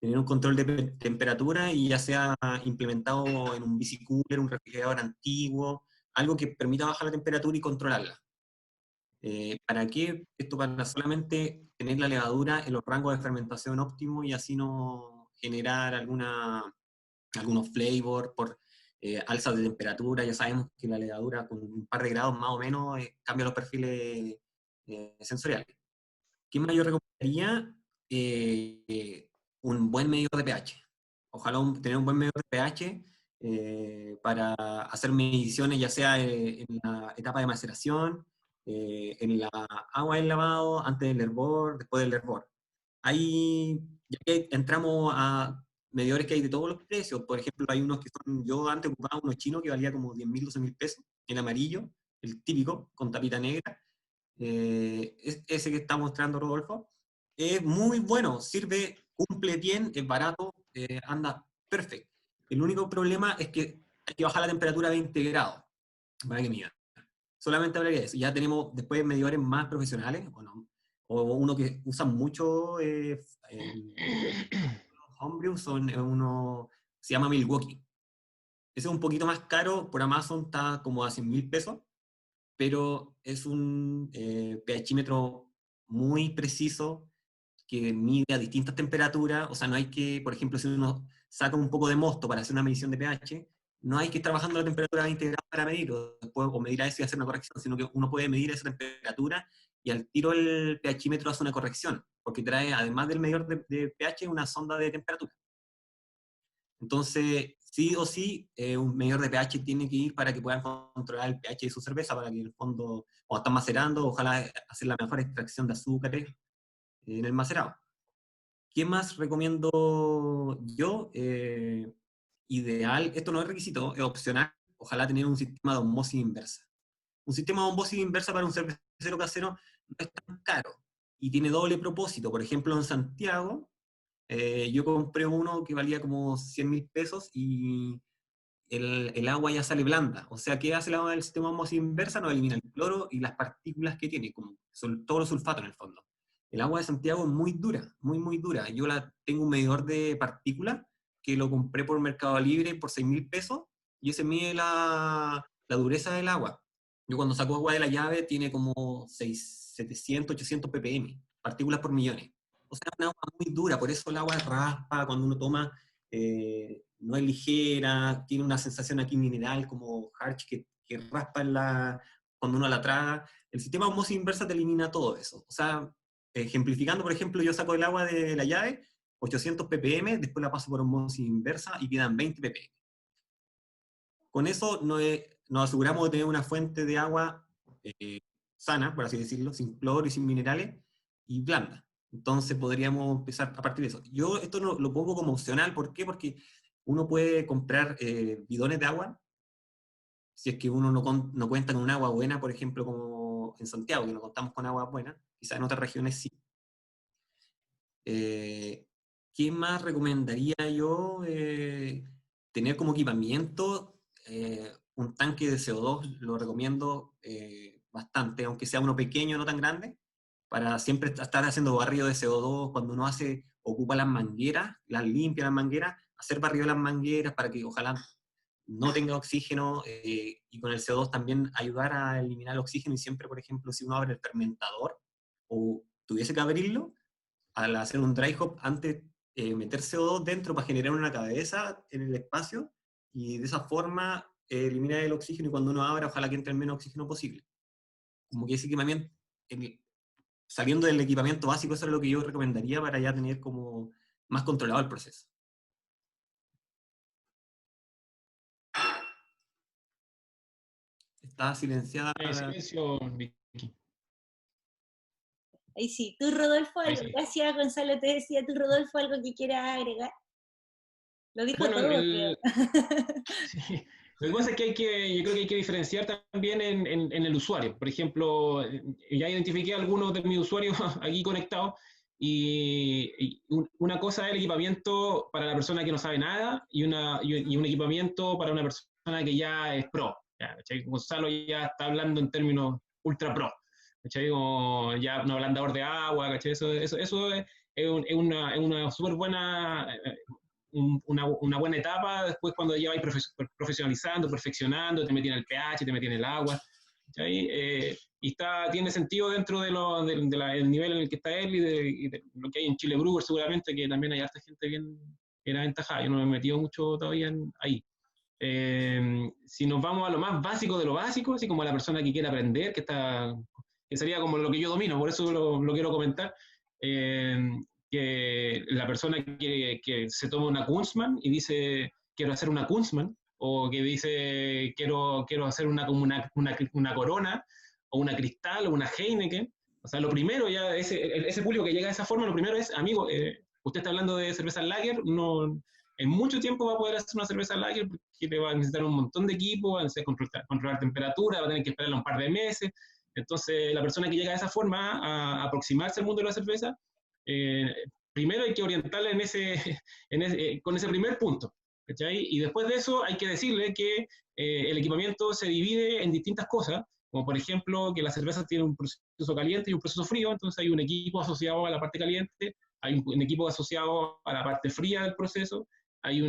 Tener un control de temperatura y ya sea implementado en un bicicooler, un refrigerador antiguo, algo que permita bajar la temperatura y controlarla. ¿Para qué? Esto para solamente tener la levadura en los rangos de fermentación óptimos y así no generar alguna algunos flavors, por alza de temperatura. Ya sabemos que la levadura con un par de grados más o menos cambia los perfiles sensoriales. ¿Qué más yo recomendaría? Un buen medidor de pH. Ojalá tener un buen medidor de pH para hacer mediciones, ya sea en la etapa de maceración, en la agua del lavado, antes del hervor, después del hervor. Ahí ya que entramos a medidores que hay de todos los precios. Por ejemplo, hay unos que son, yo antes ocupaba uno chino que valía como 10.000, 12.000 pesos, el amarillo, el típico, con tapita negra. Ese que está mostrando Rodolfo, es muy bueno, sirve, cumple bien, es barato, anda perfecto. El único problema es que hay que bajar la temperatura a 20 grados para que mida. Solamente hablaría de eso. Ya tenemos después medidores más profesionales, o uno que usan mucho homebrew, uno se llama Milwaukee. Ese es un poquito más caro, por Amazon está como a 100.000 pesos, pero es un pHímetro muy preciso que mide a distintas temperaturas. O sea, no hay que, por ejemplo, si uno saca un poco de mosto para hacer una medición de pH, no hay que estar bajando la temperatura a 20 grados para medir, o medir a eso y hacer una corrección, sino que uno puede medir esa temperatura y al tiro el pHímetro hace una corrección, porque trae, además del medidor de pH, una sonda de temperatura. Entonces, sí o sí, un medidor de pH tiene que ir para que puedan controlar el pH de su cerveza, para que en el fondo, cuando están macerando, ojalá hacer la mejor extracción de azúcares en el macerado. ¿Qué más recomiendo yo? Ideal, esto no es requisito, es opcional, ojalá tener un sistema de osmosis inversa. Un sistema de osmosis inversa para un cervecero casero no es tan caro y tiene doble propósito. Por ejemplo, en Santiago, yo compré uno que valía como 100.000 pesos y el agua ya sale blanda. O sea, ¿qué hace el agua del sistema de osmosis inversa? No elimina el cloro y las partículas que tiene, como todos los sulfatos en el fondo. El agua de Santiago es muy dura, muy, muy dura. Yo tengo un medidor de partículas que lo compré por Mercado Libre por 6.000 pesos y ese mide la dureza del agua. Yo cuando saco agua de la llave tiene como 700, 800 ppm, partículas por millones. O sea, es una agua muy dura, por eso el agua raspa cuando uno toma, no es ligera, tiene una sensación aquí mineral como harsh que raspa cuando uno la traga. El sistema de osmosis inversa te elimina todo eso. O sea, ejemplificando, por ejemplo, yo saco el agua de la llave, 800 ppm, después la paso por osmosis inversa y quedan 20 ppm. Con eso nos aseguramos de tener una fuente de agua sana, por así decirlo, sin cloro y sin minerales, y blanda. Entonces podríamos empezar a partir de eso. Yo esto lo pongo como opcional, ¿por qué? Porque uno puede comprar bidones de agua, si es que uno no cuenta con un agua buena, por ejemplo, como en Santiago, que no contamos con agua buena, quizás en otras regiones sí. ¿Qué más recomendaría yo? Tener como equipamiento un tanque de CO2, lo recomiendo bastante, aunque sea uno pequeño, no tan grande, para siempre estar haciendo barrido de CO2 cuando uno ocupa las mangueras, las limpia las mangueras, hacer barrido de las mangueras para que ojalá no tenga oxígeno y con el CO2 también ayudar a eliminar el oxígeno. Y siempre, por ejemplo, si uno abre el fermentador o tuviese que abrirlo, al hacer un dry hop, antes meter CO2 dentro para generar una cabeza en el espacio y de esa forma eliminar el oxígeno y cuando uno abra, ojalá que entre el menos oxígeno posible. Como que ese equipamiento, saliendo del equipamiento básico, eso es lo que yo recomendaría para ya tener como más controlado el proceso. Está silenciada. Silencio, Vicky. Ahí sí. ¿Tú, Rodolfo, algo? Sí. Gracias, Gonzalo, te decía. ¿Tú, Rodolfo, algo que quieras agregar? Lo dijo Bueno, todo, creo. sí. Lo que pasa es que yo creo que hay que diferenciar también en el usuario. Por ejemplo, ya identifiqué a algunos de mis usuarios aquí conectados y una cosa es el equipamiento para la persona que no sabe nada y un equipamiento para una persona que ya es pro. Ya, Gonzalo ya está hablando en términos ultra pro. ¿Cachai? Como ya un ablandador de agua, ¿cachai? Eso es una súper buena una buena etapa después cuando ya vais profesionalizando, perfeccionando, te metí en el pH, te metí en el agua, y tiene sentido dentro del nivel en el que está él y de lo que hay en Chile Brewer seguramente, que también hay harta gente bien era aventajada. Yo no me he metido mucho todavía ahí. Si nos vamos a lo más básico de lo básico, así como a la persona que quiere aprender, que sería como lo que yo domino, por eso lo quiero comentar, que la persona que se toma una Kunstmann y dice, quiero hacer una Kunstmann, o que dice, quiero hacer una Corona, o una Cristal, o una Heineken. O sea, lo primero ya, ese público que llega de esa forma, lo primero es, amigo, usted está hablando de cerveza lager, no, en mucho tiempo va a poder hacer una cerveza lager porque le va a necesitar un montón de equipo, va a necesitar controlar temperatura, va a tener que esperarla un par de meses. Entonces, la persona que llega de esa forma a aproximarse al mundo de la cerveza, primero hay que orientarla con ese primer punto, ¿cachai? Y después de eso hay que decirle que el equipamiento se divide en distintas cosas, como por ejemplo que la cerveza tiene un proceso caliente y un proceso frío, entonces hay un equipo asociado a la parte caliente, hay un equipo asociado a la parte fría del proceso, hay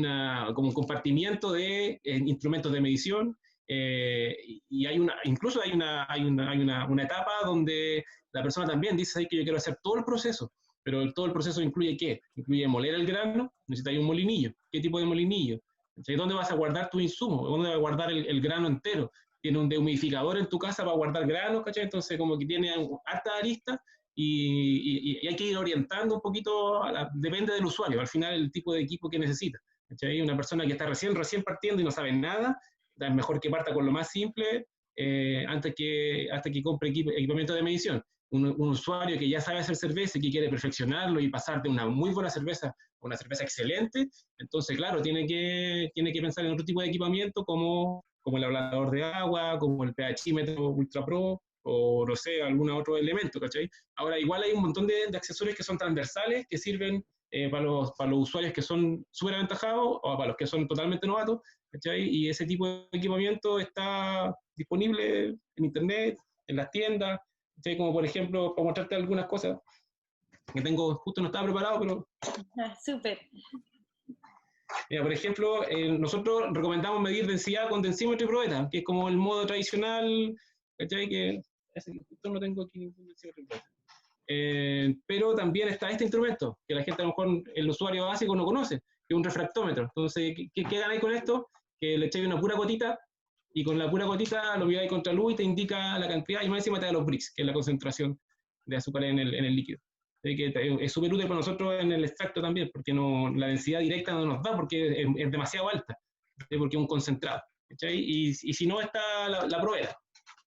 como un compartimiento de instrumentos de medición, y incluso hay una etapa donde la persona también dice que yo quiero hacer todo el proceso, pero todo el proceso incluye ¿qué? Incluye moler el grano, necesitas un molinillo. ¿Qué tipo de molinillo? ¿Dónde vas a guardar tu insumo? ¿Dónde vas a guardar el grano entero? ¿Tiene un dehumidificador en tu casa para guardar granos? ¿Cachai? Entonces como que tiene hartas aristas y hay que ir orientando un poquito, depende del usuario, al final el tipo de equipo que necesita. ¿Cachai? Una persona que está recién partiendo y no sabe nada, es mejor que parta con lo más simple antes que compre equipamiento de medición. Un usuario que ya sabe hacer cerveza y que quiere perfeccionarlo y pasar de una muy buena cerveza a una cerveza excelente, entonces, claro, tiene que pensar en otro tipo de equipamiento como el ablandador de agua, como el pHímetro Ultra Pro, o no sé, algún otro elemento, ¿cachai? Ahora, igual hay un montón de accesorios que son transversales, que sirven para los usuarios que son súper aventajados o para los que son totalmente novatos, ¿cachai? Y ese tipo de equipamiento está disponible en internet, en las tiendas, ¿cachai? Como por ejemplo, para mostrarte algunas cosas que tengo, justo no estaba preparado, pero... Súper. Mira, por ejemplo, nosotros recomendamos medir densidad con densímetro y probeta, que es como el modo tradicional, ¿cachai? Que justo no tengo aquí ningún densímetro y probeta. Pero también está este instrumento, que la gente a lo mejor, el usuario básico no conoce, que es un refractómetro. Entonces, ¿qué ganáis con esto? Que le echáis una pura gotita, y con la pura gotita lo miráis contra luz y te indica la cantidad, y más encima te da los Brix, que es la concentración de azúcar en el líquido. Que es súper útil para nosotros en el extracto también, porque la densidad directa no nos da, porque es demasiado alta, porque es un concentrado. ¿Cachai? Y si no, está la probeta.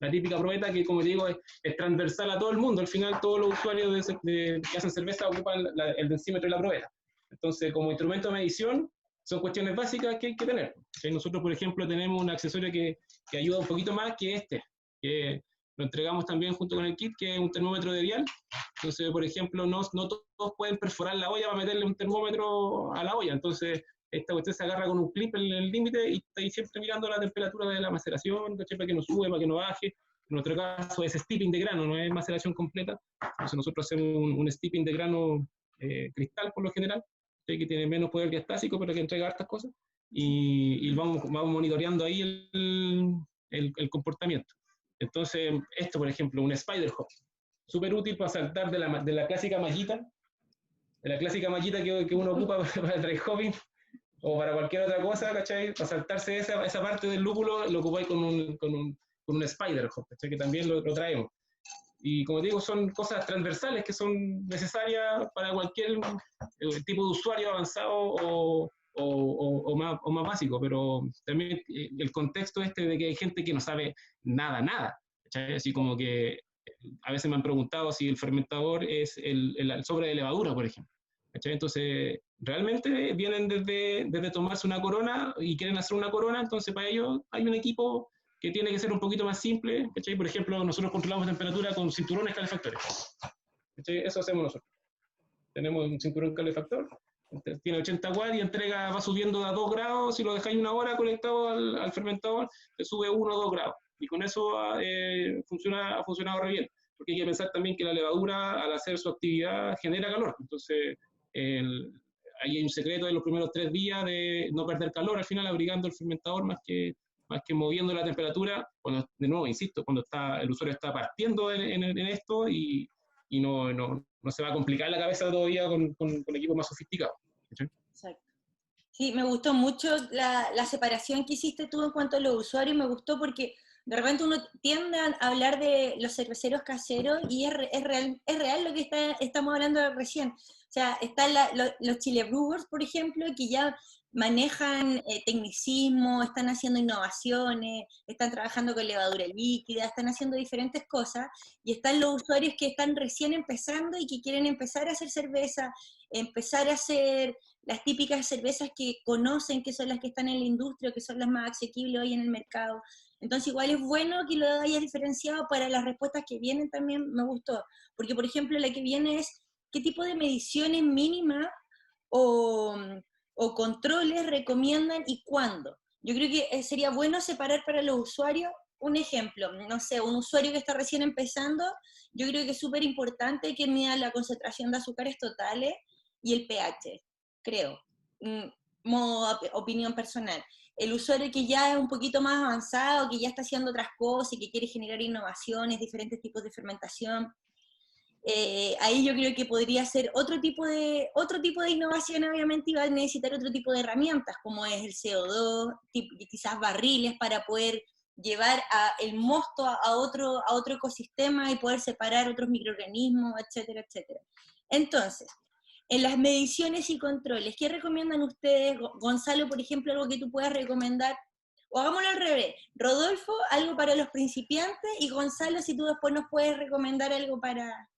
La típica probeta que, como te digo, es transversal a todo el mundo. Al final, todos los usuarios que hacen cerveza ocupan el densímetro y la probeta. Entonces, como instrumento de medición, son cuestiones básicas que hay que tener. Nosotros, por ejemplo, tenemos un accesorio que ayuda un poquito más, que que lo entregamos también junto con el kit, que es un termómetro de dial. Entonces, por ejemplo, no todos pueden perforar la olla para meterle un termómetro a la olla. Entonces, esta cuestión se agarra con un clip en el límite y está ahí siempre mirando la temperatura de la maceración, ¿cachai? Para que no sube, para que no baje. En nuestro caso es steeping de grano, no es maceración completa. Entonces nosotros hacemos un steeping de grano cristal por lo general, que tiene menos poder diastásico, pero que entrega hartas cosas. Y vamos monitoreando ahí el comportamiento. Entonces, esto, por ejemplo, un spider hop, súper útil para saltar de la clásica mallita, que uno ocupa para el dry hopping, o para cualquier otra cosa, ¿cachai? Para saltarse esa parte del lúpulo, lo ocupáis con un spider hop, ¿cachai? Que también lo traemos. Y como digo, son cosas transversales que son necesarias para cualquier tipo de usuario avanzado o más básico, pero también el contexto de que hay gente que no sabe nada, ¿cachai? Así como que a veces me han preguntado si el fermentador es el sobre de levadura, por ejemplo. ¿Cachai? Entonces, realmente vienen desde tomarse una corona y quieren hacer una corona, entonces para ellos hay un equipo que tiene que ser un poquito más simple, ¿cachai? Por ejemplo, nosotros controlamos temperatura con cinturones calefactores, ¿cachai? Eso hacemos nosotros. Tenemos un cinturón calefactor, tiene 80 watts y va subiendo a 2 grados, si lo dejáis una hora conectado al fermentador, te sube 1 o 2 grados, y con eso ha funcionado re bien, porque hay que pensar también que la levadura, al hacer su actividad, genera calor, entonces ahí hay un secreto de los primeros 3 días de no perder calor al final abrigando el fermentador más que moviendo la temperatura, cuando, de nuevo, insisto, cuando el usuario está partiendo en esto y no se va a complicar la cabeza todavía con equipos más sofisticados. ¿Sí? Exacto. Sí, me gustó mucho la separación que hiciste tú en cuanto a los usuarios, me gustó porque de repente uno tiende a hablar de los cerveceros caseros y es real lo que estamos hablando recién. O sea, están los Chile Brewers, por ejemplo, que ya manejan tecnicismo, están haciendo innovaciones, están trabajando con levadura líquida, están haciendo diferentes cosas, y están los usuarios que están recién empezando y que quieren empezar a hacer cerveza, empezar a hacer las típicas cervezas que conocen, que son las que están en la industria, que son las más asequibles hoy en el mercado. Entonces igual es bueno que lo hayas diferenciado para las respuestas que vienen también, me gustó. Porque, por ejemplo, la que viene es qué tipo de mediciones mínimas o, o controles recomiendan y cuándo. Yo creo que sería bueno separar para los usuarios un ejemplo, no sé, un usuario que está recién empezando, yo creo que es súper importante que mida la concentración de azúcares totales y el pH, creo, modo opinión personal. El usuario que ya es un poquito más avanzado, que ya está haciendo otras cosas y que quiere generar innovaciones, diferentes tipos de fermentación, ahí yo creo que podría ser otro tipo de innovación, obviamente, y va a necesitar otro tipo de herramientas, como es el CO2, quizás barriles para poder llevar el mosto a otro ecosistema y poder separar otros microorganismos, etcétera, etcétera. Entonces, en las mediciones y controles, ¿qué recomiendan ustedes? Gonzalo, por ejemplo, algo que tú puedas recomendar, o hagámoslo al revés, Rodolfo, algo para los principiantes, y Gonzalo, si tú después nos puedes recomendar algo para...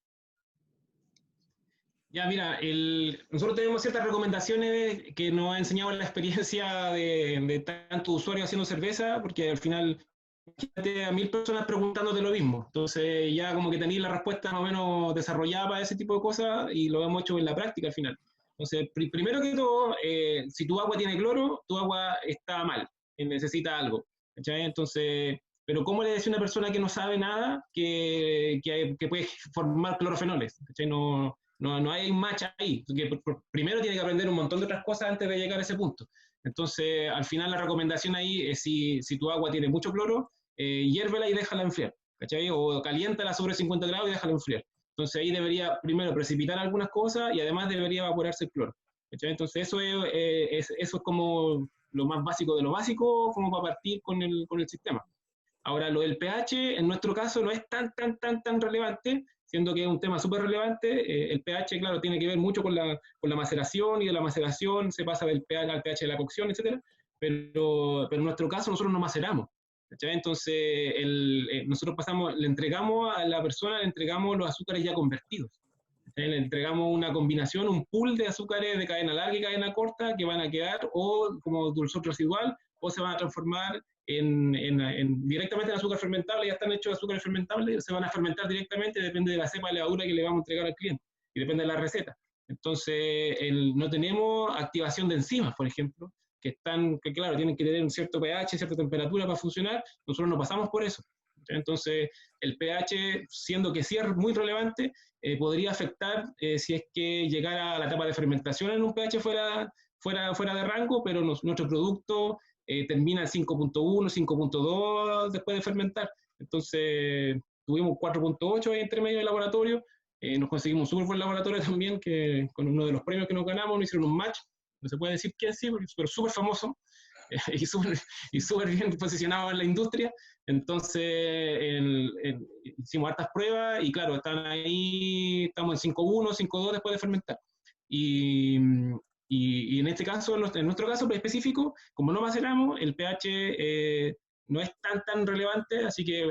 Ya, mira, nosotros tenemos ciertas recomendaciones que nos ha enseñado la experiencia de tantos usuarios haciendo cerveza, porque al final, imagínate a 1000 personas preguntándote lo mismo. Entonces, ya como que tenéis la respuesta más o menos desarrollada para ese tipo de cosas y lo hemos hecho en la práctica al final. Entonces, primero que todo, si tu agua tiene cloro, tu agua está mal, necesita algo. ¿Cachai? Entonces, pero ¿cómo le decís a una persona que no sabe nada que puede formar clorofenoles? ¿Cachai? No hay un match ahí. Primero tiene que aprender un montón de otras cosas antes de llegar a ese punto. Entonces, al final la recomendación ahí es si tu agua tiene mucho cloro, hiérvela y déjala enfriar, ¿cachai? O caliéntala sobre 50 grados y déjala enfriar. Entonces ahí debería primero precipitar algunas cosas y además debería evaporarse el cloro, ¿cachai? Entonces eso es como lo más básico de lo básico, como para partir con el sistema. Ahora, lo del pH, en nuestro caso, no es tan relevante, siendo que es un tema súper relevante. El pH, claro, tiene que ver mucho con la maceración, y de la maceración se pasa del pH al pH de la cocción, etc. Pero en nuestro caso, nosotros no maceramos. ¿Cachai? Entonces, nosotros le entregamos a la persona, le entregamos los azúcares ya convertidos. ¿Cachai? Le entregamos una combinación, un pool de azúcares de cadena larga y cadena corta que van a quedar o como dulzor residual, o se van a transformar directamente en azúcar fermentable. Ya están hechos de azúcar fermentable, se van a fermentar directamente, depende de la cepa de levadura que le vamos a entregar al cliente y depende de la receta. Entonces, no tenemos activación de enzimas, por ejemplo, que claro, tienen que tener un cierto pH, cierta temperatura para funcionar. Nosotros no pasamos por eso. Entonces, el pH, siendo que sí es muy relevante, podría afectar si es que llegara a la etapa de fermentación en un pH fuera de rango, pero nuestro producto termina en 5.1, 5.2 después de fermentar. Entonces, tuvimos 4.8 entre medio del laboratorio. Nos conseguimos un súper buen laboratorio también, que con uno de los premios que nos ganamos, nos hicieron un match. No se puede decir quién sí, pero súper famoso y súper bien posicionado en la industria. Entonces, hicimos hartas pruebas y claro, están ahí, estamos en 5.1, 5.2 después de fermentar. Y en este caso, en nuestro caso específico, como no maceramos, el pH no es tan relevante, así que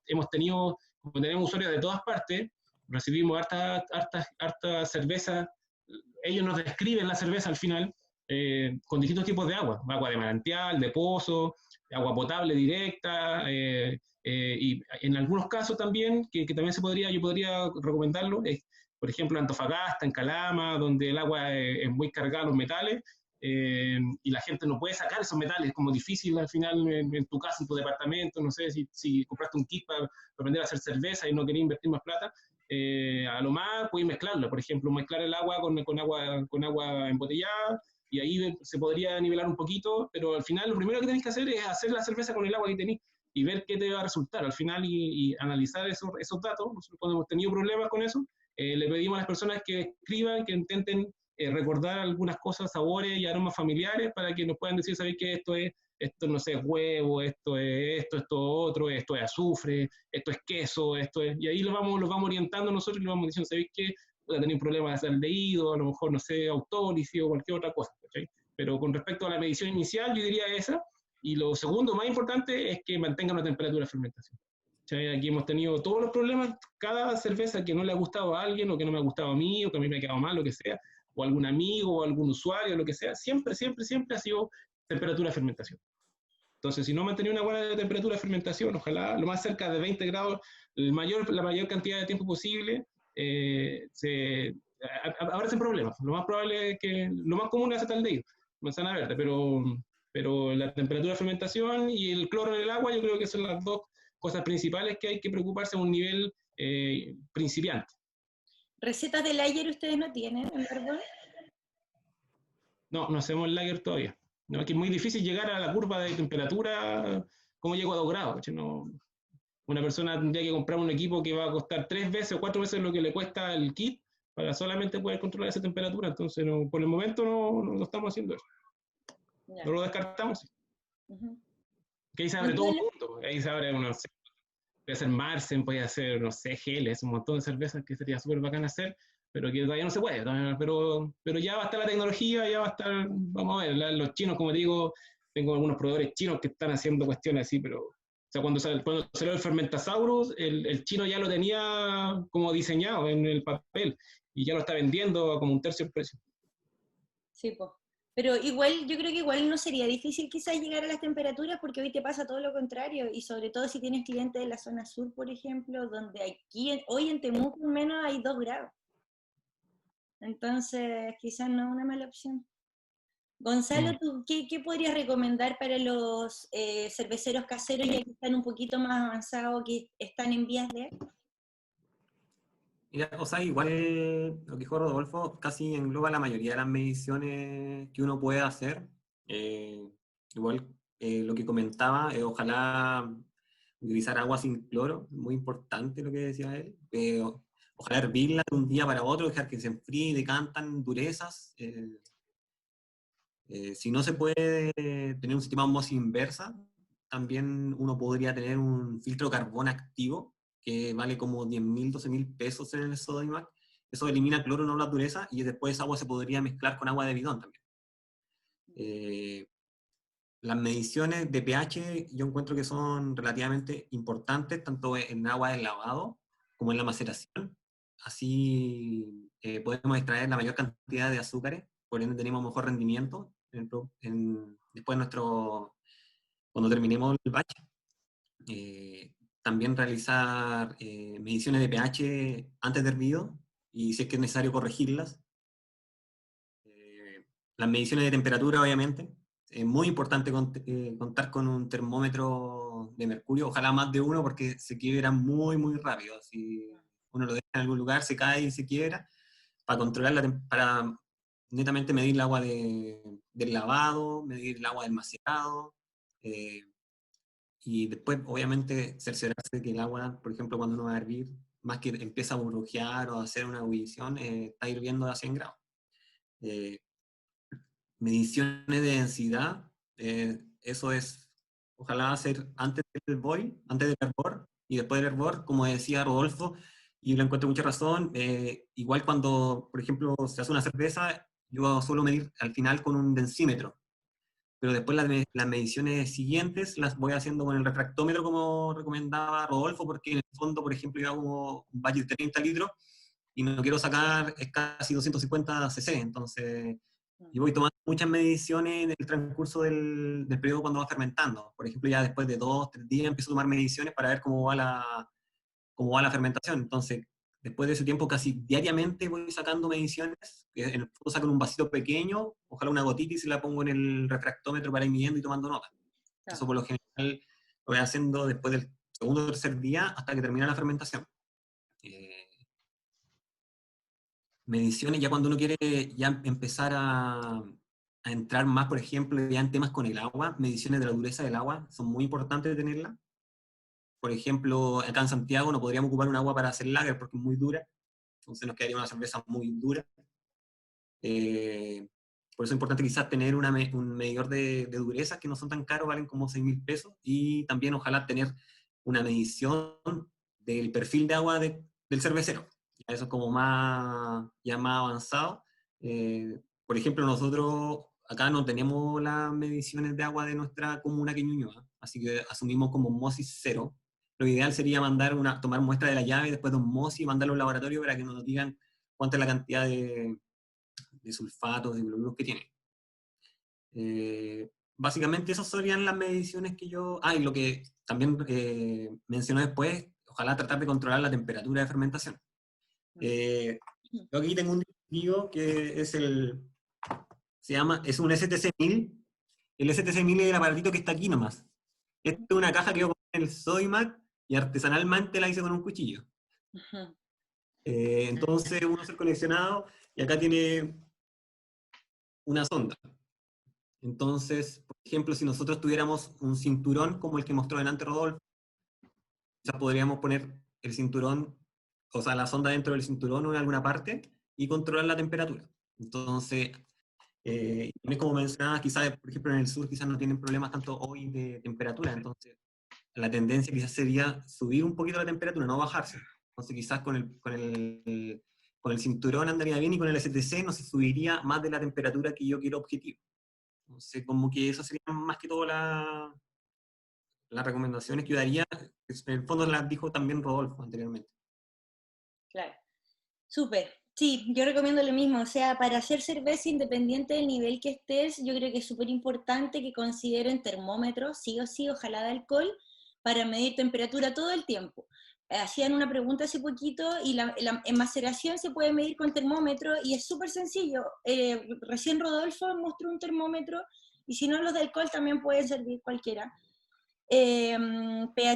hemos tenido, como tenemos usuarios de todas partes, recibimos harta cerveza. Ellos nos describen la cerveza al final con distintos tipos de agua de manantial, de pozo, agua potable directa, y en algunos casos también, que también yo podría recomendarlo, por ejemplo, en Antofagasta, en Calama, donde el agua es muy cargada los metales, y la gente no puede sacar esos metales, es como difícil al final en tu casa, en tu departamento, no sé, si compraste un kit para aprender a hacer cerveza y no querías invertir más plata, a lo más puedes mezclarlo, por ejemplo, mezclar el agua con agua embotellada, y ahí se podría nivelar un poquito, pero al final lo primero que tenéis que hacer es hacer la cerveza con el agua que tenéis y ver qué te va a resultar al final y analizar esos datos. Nosotros cuando hemos tenido problemas con eso, le pedimos a las personas que escriban, que intenten recordar algunas cosas, sabores y aromas familiares para que nos puedan decir, ¿sabéis que esto no sé, es huevo, esto otro, esto es azufre, esto es queso, y ahí los vamos orientando nosotros y le vamos diciendo, ¿sabéis que puede tener un problema de aldehído, a lo mejor, no sé, autólisis o cualquier otra cosa, ¿cachai? Pero con respecto a la medición inicial, yo diría esa, y lo segundo más importante es que mantenga una temperatura de fermentación. Aquí hemos tenido todos los problemas, cada cerveza que no le ha gustado a alguien, o que no me ha gustado a mí, o que a mí me ha quedado mal, lo que sea, o algún amigo, o algún usuario, lo que sea, siempre, siempre, siempre ha sido temperatura de fermentación. Entonces, si no mantenía una buena temperatura de fermentación, ojalá lo más cerca de 20 grados, la mayor cantidad de tiempo posible, aparecen problemas. Lo más probable es que, lo más común es acetaldehído, manzana verde, pero la temperatura de fermentación y el cloro en el agua, yo creo que son las dos cosas principales que hay que preocuparse a un nivel principiante. ¿Recetas de lager ustedes no tienen, en verdad? No, no hacemos lager todavía. No, es que es muy difícil llegar a la curva de temperatura como llego a 2 grados. No, una persona tendría que comprar un equipo que va a costar 3 veces o 4 veces lo que le cuesta el kit para solamente poder controlar esa temperatura. Entonces, no, por el momento no estamos haciendo eso. Ya. No lo descartamos. Que ahí se abre todo el mundo. Ahí se abre, no sé, puede hacer Marsen, puede hacer, no sé, geles, un montón de cervezas que sería súper bacán hacer, pero que todavía no se puede. Pero ya va a estar la tecnología, ya va a estar, vamos a ver, los chinos, como te digo, tengo algunos proveedores chinos que están haciendo cuestiones así, pero, o sea, cuando salió el Fermentasaurus, el chino ya lo tenía como diseñado en el papel, y ya lo está vendiendo a como un tercio del precio. Sí, pues. Pero igual, yo creo que igual no sería difícil quizás llegar a las temperaturas, porque hoy te pasa todo lo contrario, y sobre todo si tienes clientes de la zona sur, por ejemplo, donde aquí, hoy en Temuco al menos hay 2 grados. Entonces, quizás no es una mala opción. Gonzalo, ¿tú qué podrías recomendar para los cerveceros caseros ya que están un poquito más avanzados, que están en vías de...? Mira, o sea, igual lo que dijo Rodolfo casi engloba la mayoría de las mediciones que uno puede hacer. Igual lo que comentaba, ojalá utilizar agua sin cloro, muy importante lo que decía él. Ojalá hervirla de un día para otro, dejar que se enfríe y decantan durezas. Si no se puede tener un sistema de osmosis inversa, también uno podría tener un filtro de carbón activo, que vale como 10.000, 12.000 pesos en el Sodimac. Eso elimina cloro, no la dureza, y después esa agua se podría mezclar con agua de bidón también. Las mediciones de pH yo encuentro que son relativamente importantes, tanto en agua de lavado como en la maceración. Así podemos extraer la mayor cantidad de azúcares, por ende tenemos mejor rendimiento después cuando terminemos el batch. También realizar mediciones de pH antes de hervido, y si es que es necesario corregirlas. Las mediciones de temperatura, obviamente. Es muy importante contar con un termómetro de mercurio, ojalá más de uno, porque se quiebran muy, muy rápido. Si uno lo deja en algún lugar, se cae y se quiebra. Para controlar para netamente medir el agua del lavado, medir el agua del macerado, y después, obviamente, cerciorarse de que el agua, por ejemplo, cuando uno va a hervir, más que empieza a burbujear o a hacer una ebullición, está hirviendo a 100 grados. Mediciones de densidad, eso es, ojalá hacer antes del boil, antes del hervor, y después del hervor, como decía Rodolfo, y le encuentro mucha razón, igual cuando, por ejemplo, se hace una cerveza, yo suelo medir al final con un densímetro, pero después las mediciones siguientes las voy haciendo con el refractómetro, como recomendaba Rodolfo, porque en el fondo, por ejemplo, yo hago un batch de 30 litros, y no quiero sacar casi 250 cc, entonces yo voy tomando muchas mediciones en el transcurso del periodo cuando va fermentando. Por ejemplo, ya después de 2, 3 días empiezo a tomar mediciones para ver cómo va la fermentación. Entonces, después de ese tiempo, casi diariamente voy sacando mediciones. En el fondo saco en un vasito pequeño, ojalá una gotita, y se la pongo en el refractómetro para ir midiendo y tomando notas. Claro. Eso por lo general lo voy haciendo después del segundo o tercer día hasta que termina la fermentación. Mediciones ya cuando uno quiere ya empezar a entrar más, por ejemplo, ya en temas con el agua, mediciones de la dureza del agua, son muy importantes tenerla. Por ejemplo, acá en Santiago no podríamos ocupar un agua para hacer lager porque es muy dura, entonces nos quedaría una cerveza muy dura. Por eso es importante quizás tener un medidor de dureza que no son tan caros, valen como 6.000 pesos, y también ojalá tener una medición del perfil de agua del cervecero. Eso es como ya más avanzado. Por ejemplo, nosotros acá no tenemos las mediciones de agua de nuestra comuna que Ñuñoa, así que asumimos como osmosis cero. Lo ideal sería tomar muestra de la llave después de osmosis y mandarlo al laboratorio para que nos digan cuánta es la cantidad de sulfatos, de cloruros que tiene. Básicamente esas serían las mediciones que yo... y lo que también mencioné después, ojalá tratar de controlar la temperatura de fermentación. Yo aquí tengo un dispositivo que es es un STC-1000. El STC-1000 es el aparatito que está aquí nomás. Esta es una caja que yo compré en el Sodimac y artesanalmente la hice con un cuchillo. Entonces uno es el coleccionado y acá tiene una sonda. Entonces, por ejemplo, si nosotros tuviéramos un cinturón como el que mostró delante Rodolfo, quizás podríamos poner el cinturón, o sea, la sonda dentro del cinturón o en alguna parte y controlar la temperatura. Entonces, como mencionabas, quizás, por ejemplo, en el sur quizás no tienen problemas tanto hoy de temperatura, entonces la tendencia quizás sería subir un poquito la temperatura, no bajarse. Entonces quizás con el cinturón andaría bien y con el STC no se subiría más de la temperatura que yo quiero objetivo. Entonces, como que eso sería más que todo las recomendaciones que yo daría. En el fondo las dijo también Rodolfo anteriormente. Claro. Súper. Sí, yo recomiendo lo mismo. O sea, para hacer cerveza, independiente del nivel que estés, yo creo que es súper importante que consideren termómetros, sí o sí, ojalá de alcohol, para medir temperatura todo el tiempo. Hacían una pregunta hace poquito y en maceración se puede medir con termómetro y es súper sencillo. Recién Rodolfo mostró un termómetro y si no los de alcohol también pueden servir cualquiera.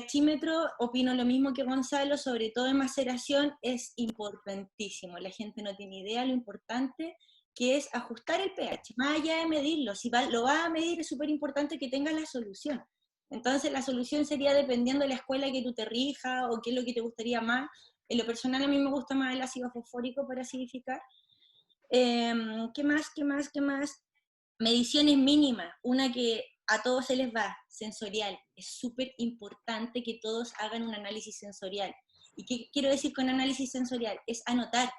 pHímetro, opino lo mismo que Gonzalo, sobre todo en maceración es importantísimo. La gente no tiene idea lo importante que es ajustar el pH, más allá de medirlo. Si lo vas a medir es súper importante que tengas la solución. Entonces la solución sería dependiendo de la escuela que tú te rijas o qué es lo que te gustaría más. En lo personal a mí me gusta más el ácido fosfórico para acidificar. ¿Qué más? Mediciones mínimas, una que a todos se les va, sensorial. Es súper importante que todos hagan un análisis sensorial. ¿Y qué quiero decir con análisis sensorial? Es anotar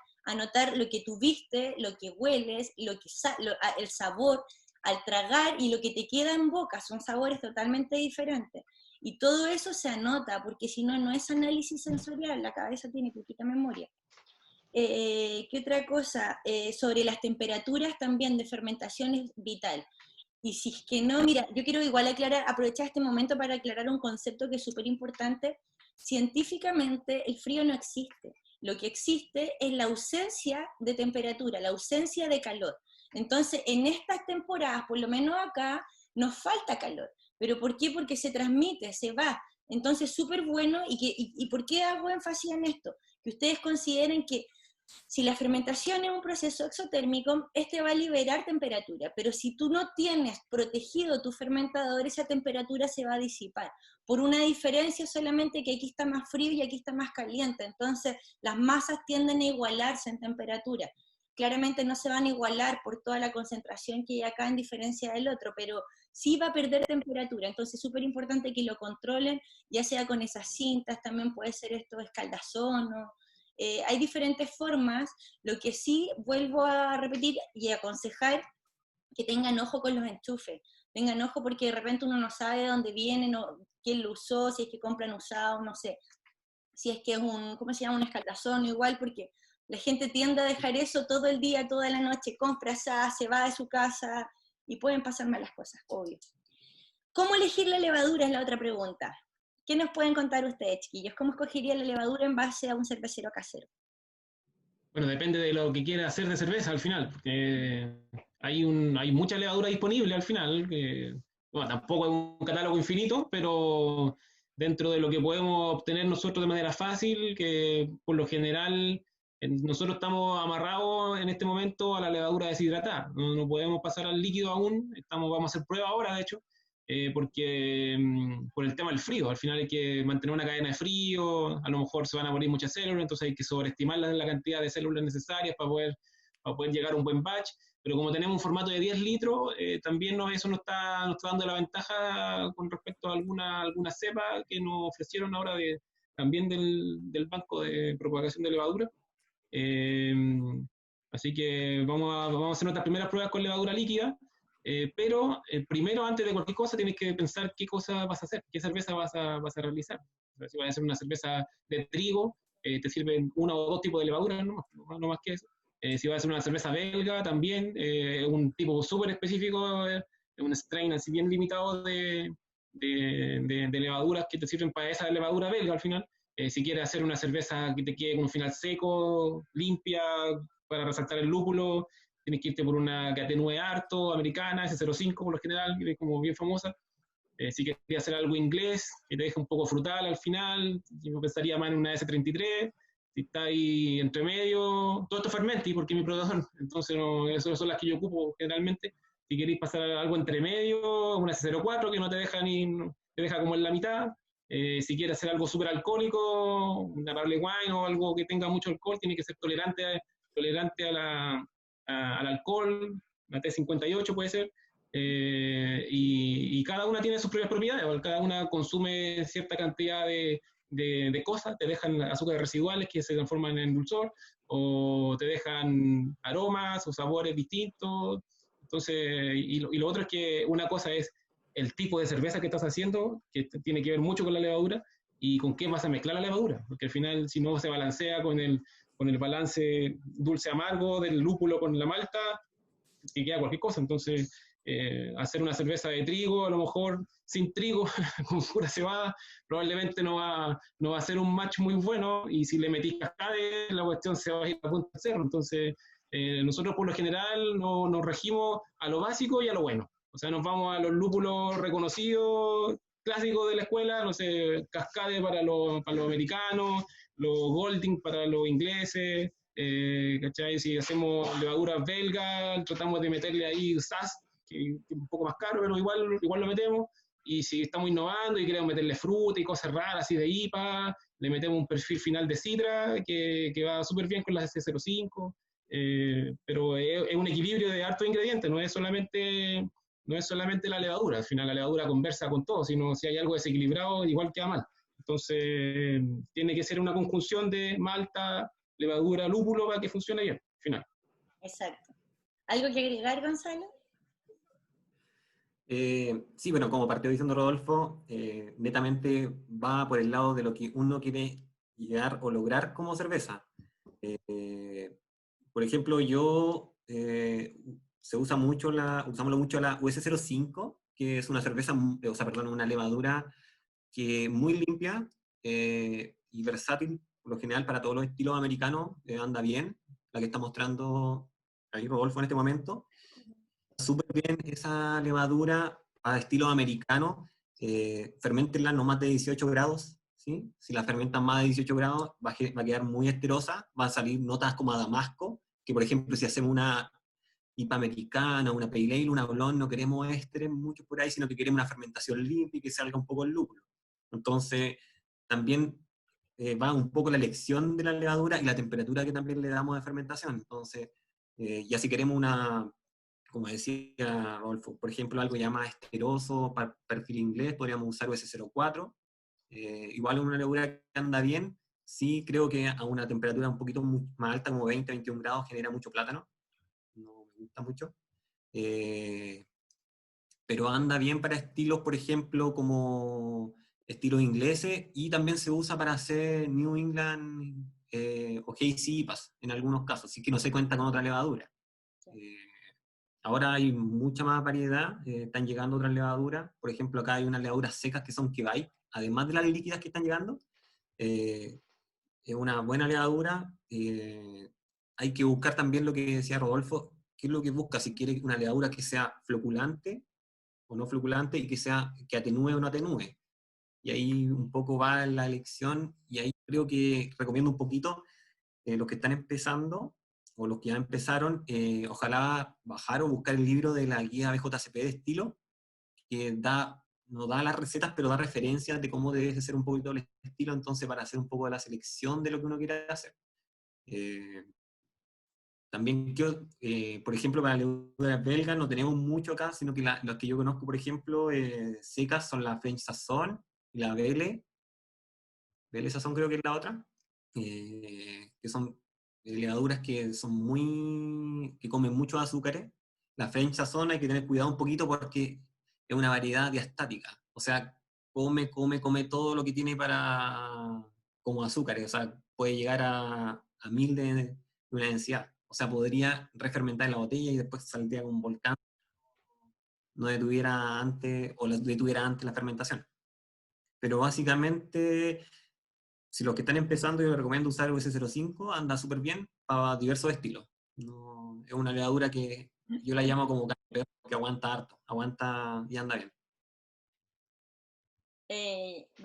lo que tú viste, lo que hueles, el sabor al tragar y lo que te queda en boca, son sabores totalmente diferentes. Y todo eso se anota, porque si no, no es análisis sensorial, la cabeza tiene poquita memoria. ¿Qué otra cosa? Sobre las temperaturas también de fermentación es vital. Y si es que no, mira, yo quiero igual aprovechar este momento para aclarar un concepto que es súper importante. Científicamente el frío no existe. Lo que existe es la ausencia de temperatura, la ausencia de calor. Entonces, en estas temporadas, por lo menos acá, nos falta calor. ¿Pero por qué? Porque se transmite, se va. Entonces, súper bueno. ¿Y por qué hago énfasis en esto? Que ustedes consideren que si la fermentación es un proceso exotérmico, este va a liberar temperatura, pero si tú no tienes protegido tu fermentador, esa temperatura se va a disipar, por una diferencia solamente que aquí está más frío y aquí está más caliente, entonces las masas tienden a igualarse en temperatura. Claramente no se van a igualar por toda la concentración que hay acá en diferencia del otro, pero sí va a perder temperatura, entonces es súper importante que lo controlen, ya sea con esas cintas, también puede ser esto escaldazón, ¿no? Hay diferentes formas, lo que sí vuelvo a repetir y aconsejar que tengan ojo con los enchufes, tengan ojo porque de repente uno no sabe de dónde vienen, o quién lo usó, si es que compran usado, no sé, si es que es ¿cómo se llama? Un escaldazón, igual, porque la gente tiende a dejar eso todo el día, toda la noche, compra esa, se va de su casa y pueden pasar malas cosas, obvio. ¿Cómo elegir la levadura es la otra pregunta? ¿Qué nos pueden contar ustedes, chiquillos? ¿Cómo escogería la levadura en base a un cervecero casero? Bueno, depende de lo que quiera hacer de cerveza al final, porque hay mucha levadura disponible al final, que bueno, tampoco es un catálogo infinito, pero dentro de lo que podemos obtener nosotros de manera fácil, que por lo general nosotros estamos amarrados en este momento a la levadura deshidratada, no podemos pasar al líquido aún, vamos a hacer prueba ahora de hecho, porque por el tema del frío, al final hay que mantener una cadena de frío, a lo mejor se van a morir muchas células, entonces hay que sobreestimar la cantidad de células necesarias para poder para poder llegar a un buen batch, pero como tenemos un formato de 10 litros, también eso nos está dando la ventaja con respecto a alguna cepa que nos ofrecieron ahora también del Banco de Propagación de Levadura. Eh, Así que vamos a hacer nuestras primeras pruebas con levadura líquida, pero primero, antes de cualquier cosa, tienes que pensar qué cosa vas a hacer, qué cerveza vas a realizar. O sea, si vas a hacer una cerveza de trigo, te sirven uno o dos tipos de levadura, no más que eso. Si vas a hacer una cerveza belga, también, un tipo súper específico, un strain así bien limitado de levaduras que te sirven para esa levadura belga al final. Si quieres hacer una cerveza que te quede con un final seco, limpia, para resaltar el lúpulo, tienes que irte por una que atenúe harto, americana, S05 por lo general, que es como bien famosa. Si quieres hacer algo inglés, que te deje un poco frutal al final, yo pensaría más en una S33. Si está ahí entre medio, todo esto fermenti, porque es mi proveedor, entonces esas son las que yo ocupo generalmente. Si queréis pasar algo entre medio, una S04 que no te deja te deja como en la mitad. Si quieres hacer algo súper alcohólico, una barley wine o algo que tenga mucho alcohol, tiene que ser tolerante al alcohol, la T58 puede ser. Y cada una tiene sus propias propiedades, cada una consume cierta cantidad de cosas, te dejan azúcares residuales que se transforman en dulzor, o te dejan aromas o sabores distintos. Entonces, y lo otro es que una cosa es el tipo de cerveza que estás haciendo, que tiene que ver mucho con la levadura, y con qué vas a mezclar la levadura, porque al final si no se balancea con el balance dulce-amargo del lúpulo con la malta, que queda cualquier cosa. Entonces, hacer una cerveza de trigo, a lo mejor sin trigo, con pura cebada, probablemente no va a ser un match muy bueno, y si le metís cascade, la cuestión se va a ir a punto de cerro. Entonces, nosotros por lo general nos regimos a lo básico y a lo bueno. O sea, nos vamos a los lúpulos reconocidos, clásicos de la escuela, no sé, cascade para los americanos, los Golding para los ingleses, ¿cachai? Si hacemos levaduras belgas, tratamos de meterle ahí SAS, que es un poco más caro, pero igual lo metemos. Y si estamos innovando y queremos meterle fruta y cosas raras así de IPA, le metemos un perfil final de Citra que va súper bien con la C05, pero es un equilibrio de hartos ingredientes, no es solamente la levadura. Al final la levadura conversa con todo, sino si hay algo desequilibrado, igual queda mal. Entonces, tiene que ser una conjunción de malta, levadura, lúpulo para que funcione bien, al final. Exacto. ¿Algo que agregar, Gonzalo? Sí, bueno, como partió diciendo Rodolfo, netamente va por el lado de lo que uno quiere llegar o lograr como cerveza. Por ejemplo, usamos mucho la US05, que es una cerveza, o sea, perdón, una levadura que muy limpia y versátil, por lo general para todos los estilos americanos, anda bien, la que está mostrando ahí Rodolfo en este momento. Súper bien esa levadura a estilo americano, fermentenla no más de 18 grados, ¿sí? Si la fermentan más de 18 grados va a quedar muy esterosa, van a salir notas como a damasco, que por ejemplo si hacemos una IPA americana, una pale ale, una blonde, no queremos ésteres mucho por ahí, sino que queremos una fermentación limpia y que salga un poco el lúpulo. Entonces, también va un poco la elección de la levadura y la temperatura que también le damos de fermentación. Entonces, ya si queremos como decía Rodolfo, por ejemplo, algo ya más esteroso, para perfil inglés, podríamos usar US04. Igual una levadura que anda bien, sí creo que a una temperatura un poquito más alta, como 20-21 grados, genera mucho plátano. No me gusta mucho. Pero anda bien para estilos, por ejemplo, como estilos ingleses, y también se usa para hacer New England o Hazy IPAs en algunos casos, así que no se cuenta con otra levadura. Ahora hay mucha más variedad, están llegando otras levaduras. Por ejemplo, acá hay unas levaduras secas que son Kebite, además de las líquidas que están llegando. Es una buena levadura. Hay que buscar también lo que decía Rodolfo, qué es lo que busca, si quiere una levadura que sea floculante o no floculante, y que atenúe o no atenúe. Y ahí un poco va la elección, y ahí creo que recomiendo un poquito los que están empezando, o los que ya empezaron, ojalá bajar o buscar el libro de la guía BJCP de estilo, que no da las recetas, pero da referencias de cómo debe ser un poquito el estilo, entonces para hacer un poco de la selección de lo que uno quiere hacer. También, por ejemplo, para levaduras belgas no tenemos mucho acá, sino que las que yo conozco, por ejemplo, secas son la French Saison y la Belle Saison creo que es la otra, que son levaduras que son que comen muchos azúcares. La French Saison hay que tener cuidado un poquito porque es una variedad diastática, o sea, come todo lo que tiene como azúcares, o sea, puede llegar a 1000 de una densidad. O sea, podría refermentar la botella y después saldría con un volcán, no detuviera antes, o la detuviera antes la fermentación. Pero básicamente, si los que están empezando, yo les recomiendo usar el US05, anda súper bien para diversos estilos. No, es una levadura que yo la llamo como campeón, que aguanta harto, aguanta y anda bien.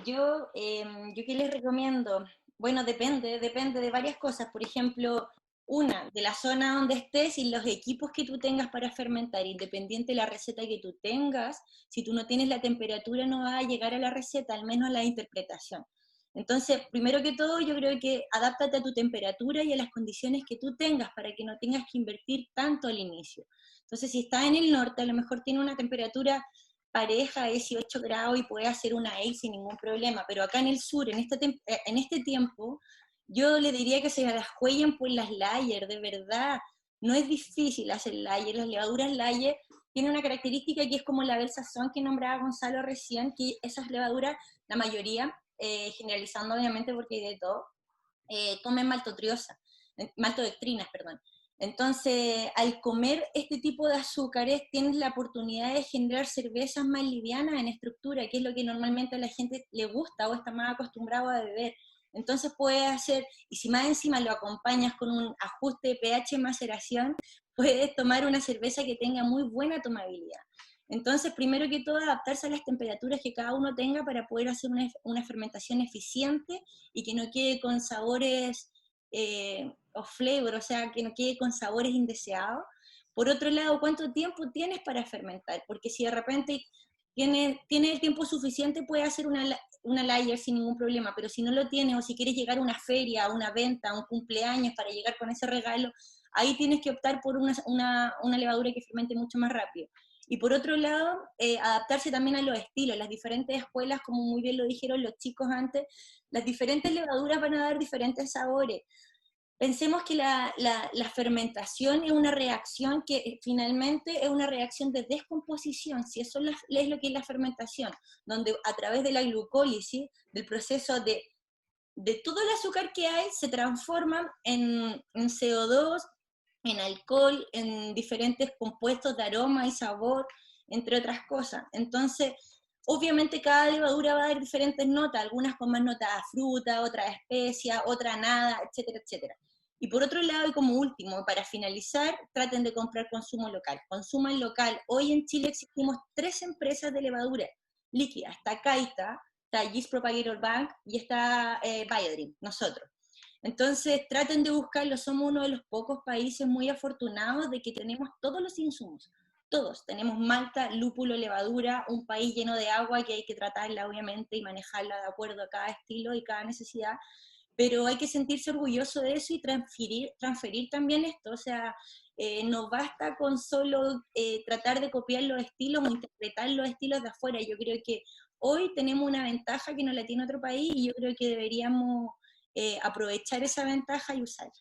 Yo qué les recomiendo, bueno, depende de varias cosas, por ejemplo, una, de la zona donde estés y los equipos que tú tengas para fermentar, independiente de la receta que tú tengas, si tú no tienes la temperatura no va a llegar a la receta, al menos a la interpretación. Entonces, primero que todo, yo creo que adáptate a tu temperatura y a las condiciones que tú tengas para que no tengas que invertir tanto al inicio. Entonces, si estás en el norte, a lo mejor tiene una temperatura pareja a 18 grados y puede hacer una ale sin ningún problema, pero acá en el sur, en este tiempo, yo le diría que se las jueguen por las layer, de verdad. No es difícil hacer layer, las levaduras layer tienen una característica que es como la Belle Saison que nombraba Gonzalo recién, que esas levaduras, la mayoría, generalizando obviamente porque hay de todo, comen maltodextrinas, perdón. Entonces, al comer este tipo de azúcares, tienes la oportunidad de generar cervezas más livianas en estructura, que es lo que normalmente a la gente le gusta o está más acostumbrado a beber. Entonces puedes hacer, y si más encima lo acompañas con un ajuste de pH maceración, puedes tomar una cerveza que tenga muy buena tomabilidad. Entonces, primero que todo, adaptarse a las temperaturas que cada uno tenga para poder hacer una fermentación eficiente y que no quede con sabores o flavor, o sea, que no quede con sabores indeseados. Por otro lado, ¿cuánto tiempo tienes para fermentar? Porque si de repente tienes el tiempo suficiente, puedes hacer una lager sin ningún problema, pero si no lo tienes, o si quieres llegar a una feria, a una venta, a un cumpleaños para llegar con ese regalo, ahí tienes que optar por una levadura que fermente mucho más rápido. Y por otro lado, adaptarse también a los estilos. Las diferentes escuelas, como muy bien lo dijeron los chicos antes, las diferentes levaduras van a dar diferentes sabores. Pensemos que la fermentación es una reacción que finalmente es una reacción de descomposición, si eso es lo que es la fermentación, donde a través de la glucólisis, del proceso de todo el azúcar que hay, se transforma en CO2, en alcohol, en diferentes compuestos de aroma y sabor, entre otras cosas. Entonces, obviamente cada levadura va a dar diferentes notas, algunas con más notas a fruta, otras a especia, otra nada, etcétera, etcétera. Y por otro lado, y como último, para finalizar, traten de comprar consumo local. Consuman local. Hoy en Chile existimos 3 empresas de levadura líquida. Está Caita, está Yeast Propagator Bank y está Biodream, nosotros. Entonces, traten de buscarlo. Somos uno de los pocos países muy afortunados de que tenemos todos los insumos. Todos. Tenemos malta, lúpulo, levadura, un país lleno de agua que hay que tratarla, obviamente, y manejarla de acuerdo a cada estilo y cada necesidad. Pero hay que sentirse orgulloso de eso y transferir también esto. O sea, no basta con solo tratar de copiar los estilos o interpretar los estilos de afuera. Yo creo que hoy tenemos una ventaja que no la tiene otro país y yo creo que deberíamos aprovechar esa ventaja y usarla.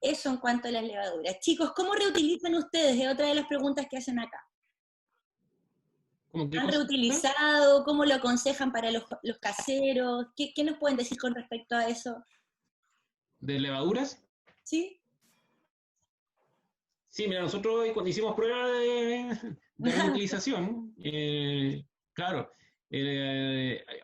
Eso en cuanto a las levaduras. Chicos, ¿cómo reutilizan ustedes? Es otra de las preguntas que hacen acá. ¿Han reutilizado? ¿Cómo lo aconsejan para los caseros? ¿Qué nos pueden decir con respecto a eso? ¿De levaduras? ¿Sí? Sí, mira, nosotros cuando hicimos pruebas de reutilización, claro,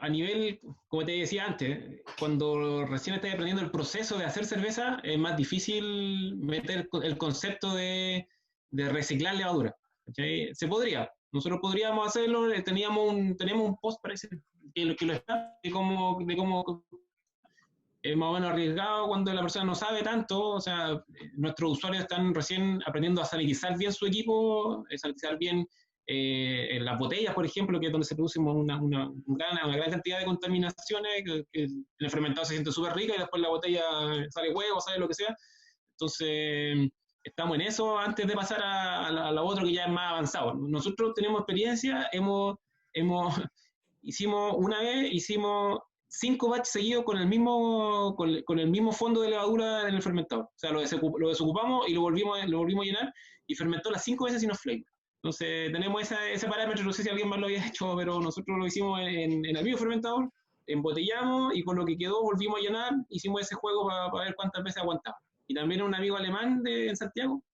a nivel, como te decía antes, cuando recién estás aprendiendo el proceso de hacer cerveza, es más difícil meter el concepto de reciclar levadura. ¿Okay? Se podría, nosotros podríamos hacerlo, teníamos un post, parece, que lo está, de cómo es más o menos arriesgado cuando la persona no sabe tanto, o sea, nuestros usuarios están recién aprendiendo a sanitizar bien su equipo, sanitizar bien en las botellas, por ejemplo, que es donde se produce una gran cantidad de contaminaciones, que el fermentado se siente súper rico y después la botella sale huevo, sale lo que sea. Entonces, estamos en eso antes de pasar a lo otro que ya es más avanzado. Nosotros tenemos experiencia, hemos hicimos una vez, hicimos 5 batches seguidos con el mismo fondo de levadura en el fermentador. O sea, lo desocupamos y lo volvimos a llenar y fermentó las 5 veces sin los flavors. Entonces tenemos ese parámetro, no sé si alguien más lo había hecho, pero nosotros lo hicimos en el mismo fermentador, embotellamos y con lo que quedó volvimos a llenar, hicimos ese juego para ver cuántas veces aguantaba. Y también un amigo alemán en Santiago,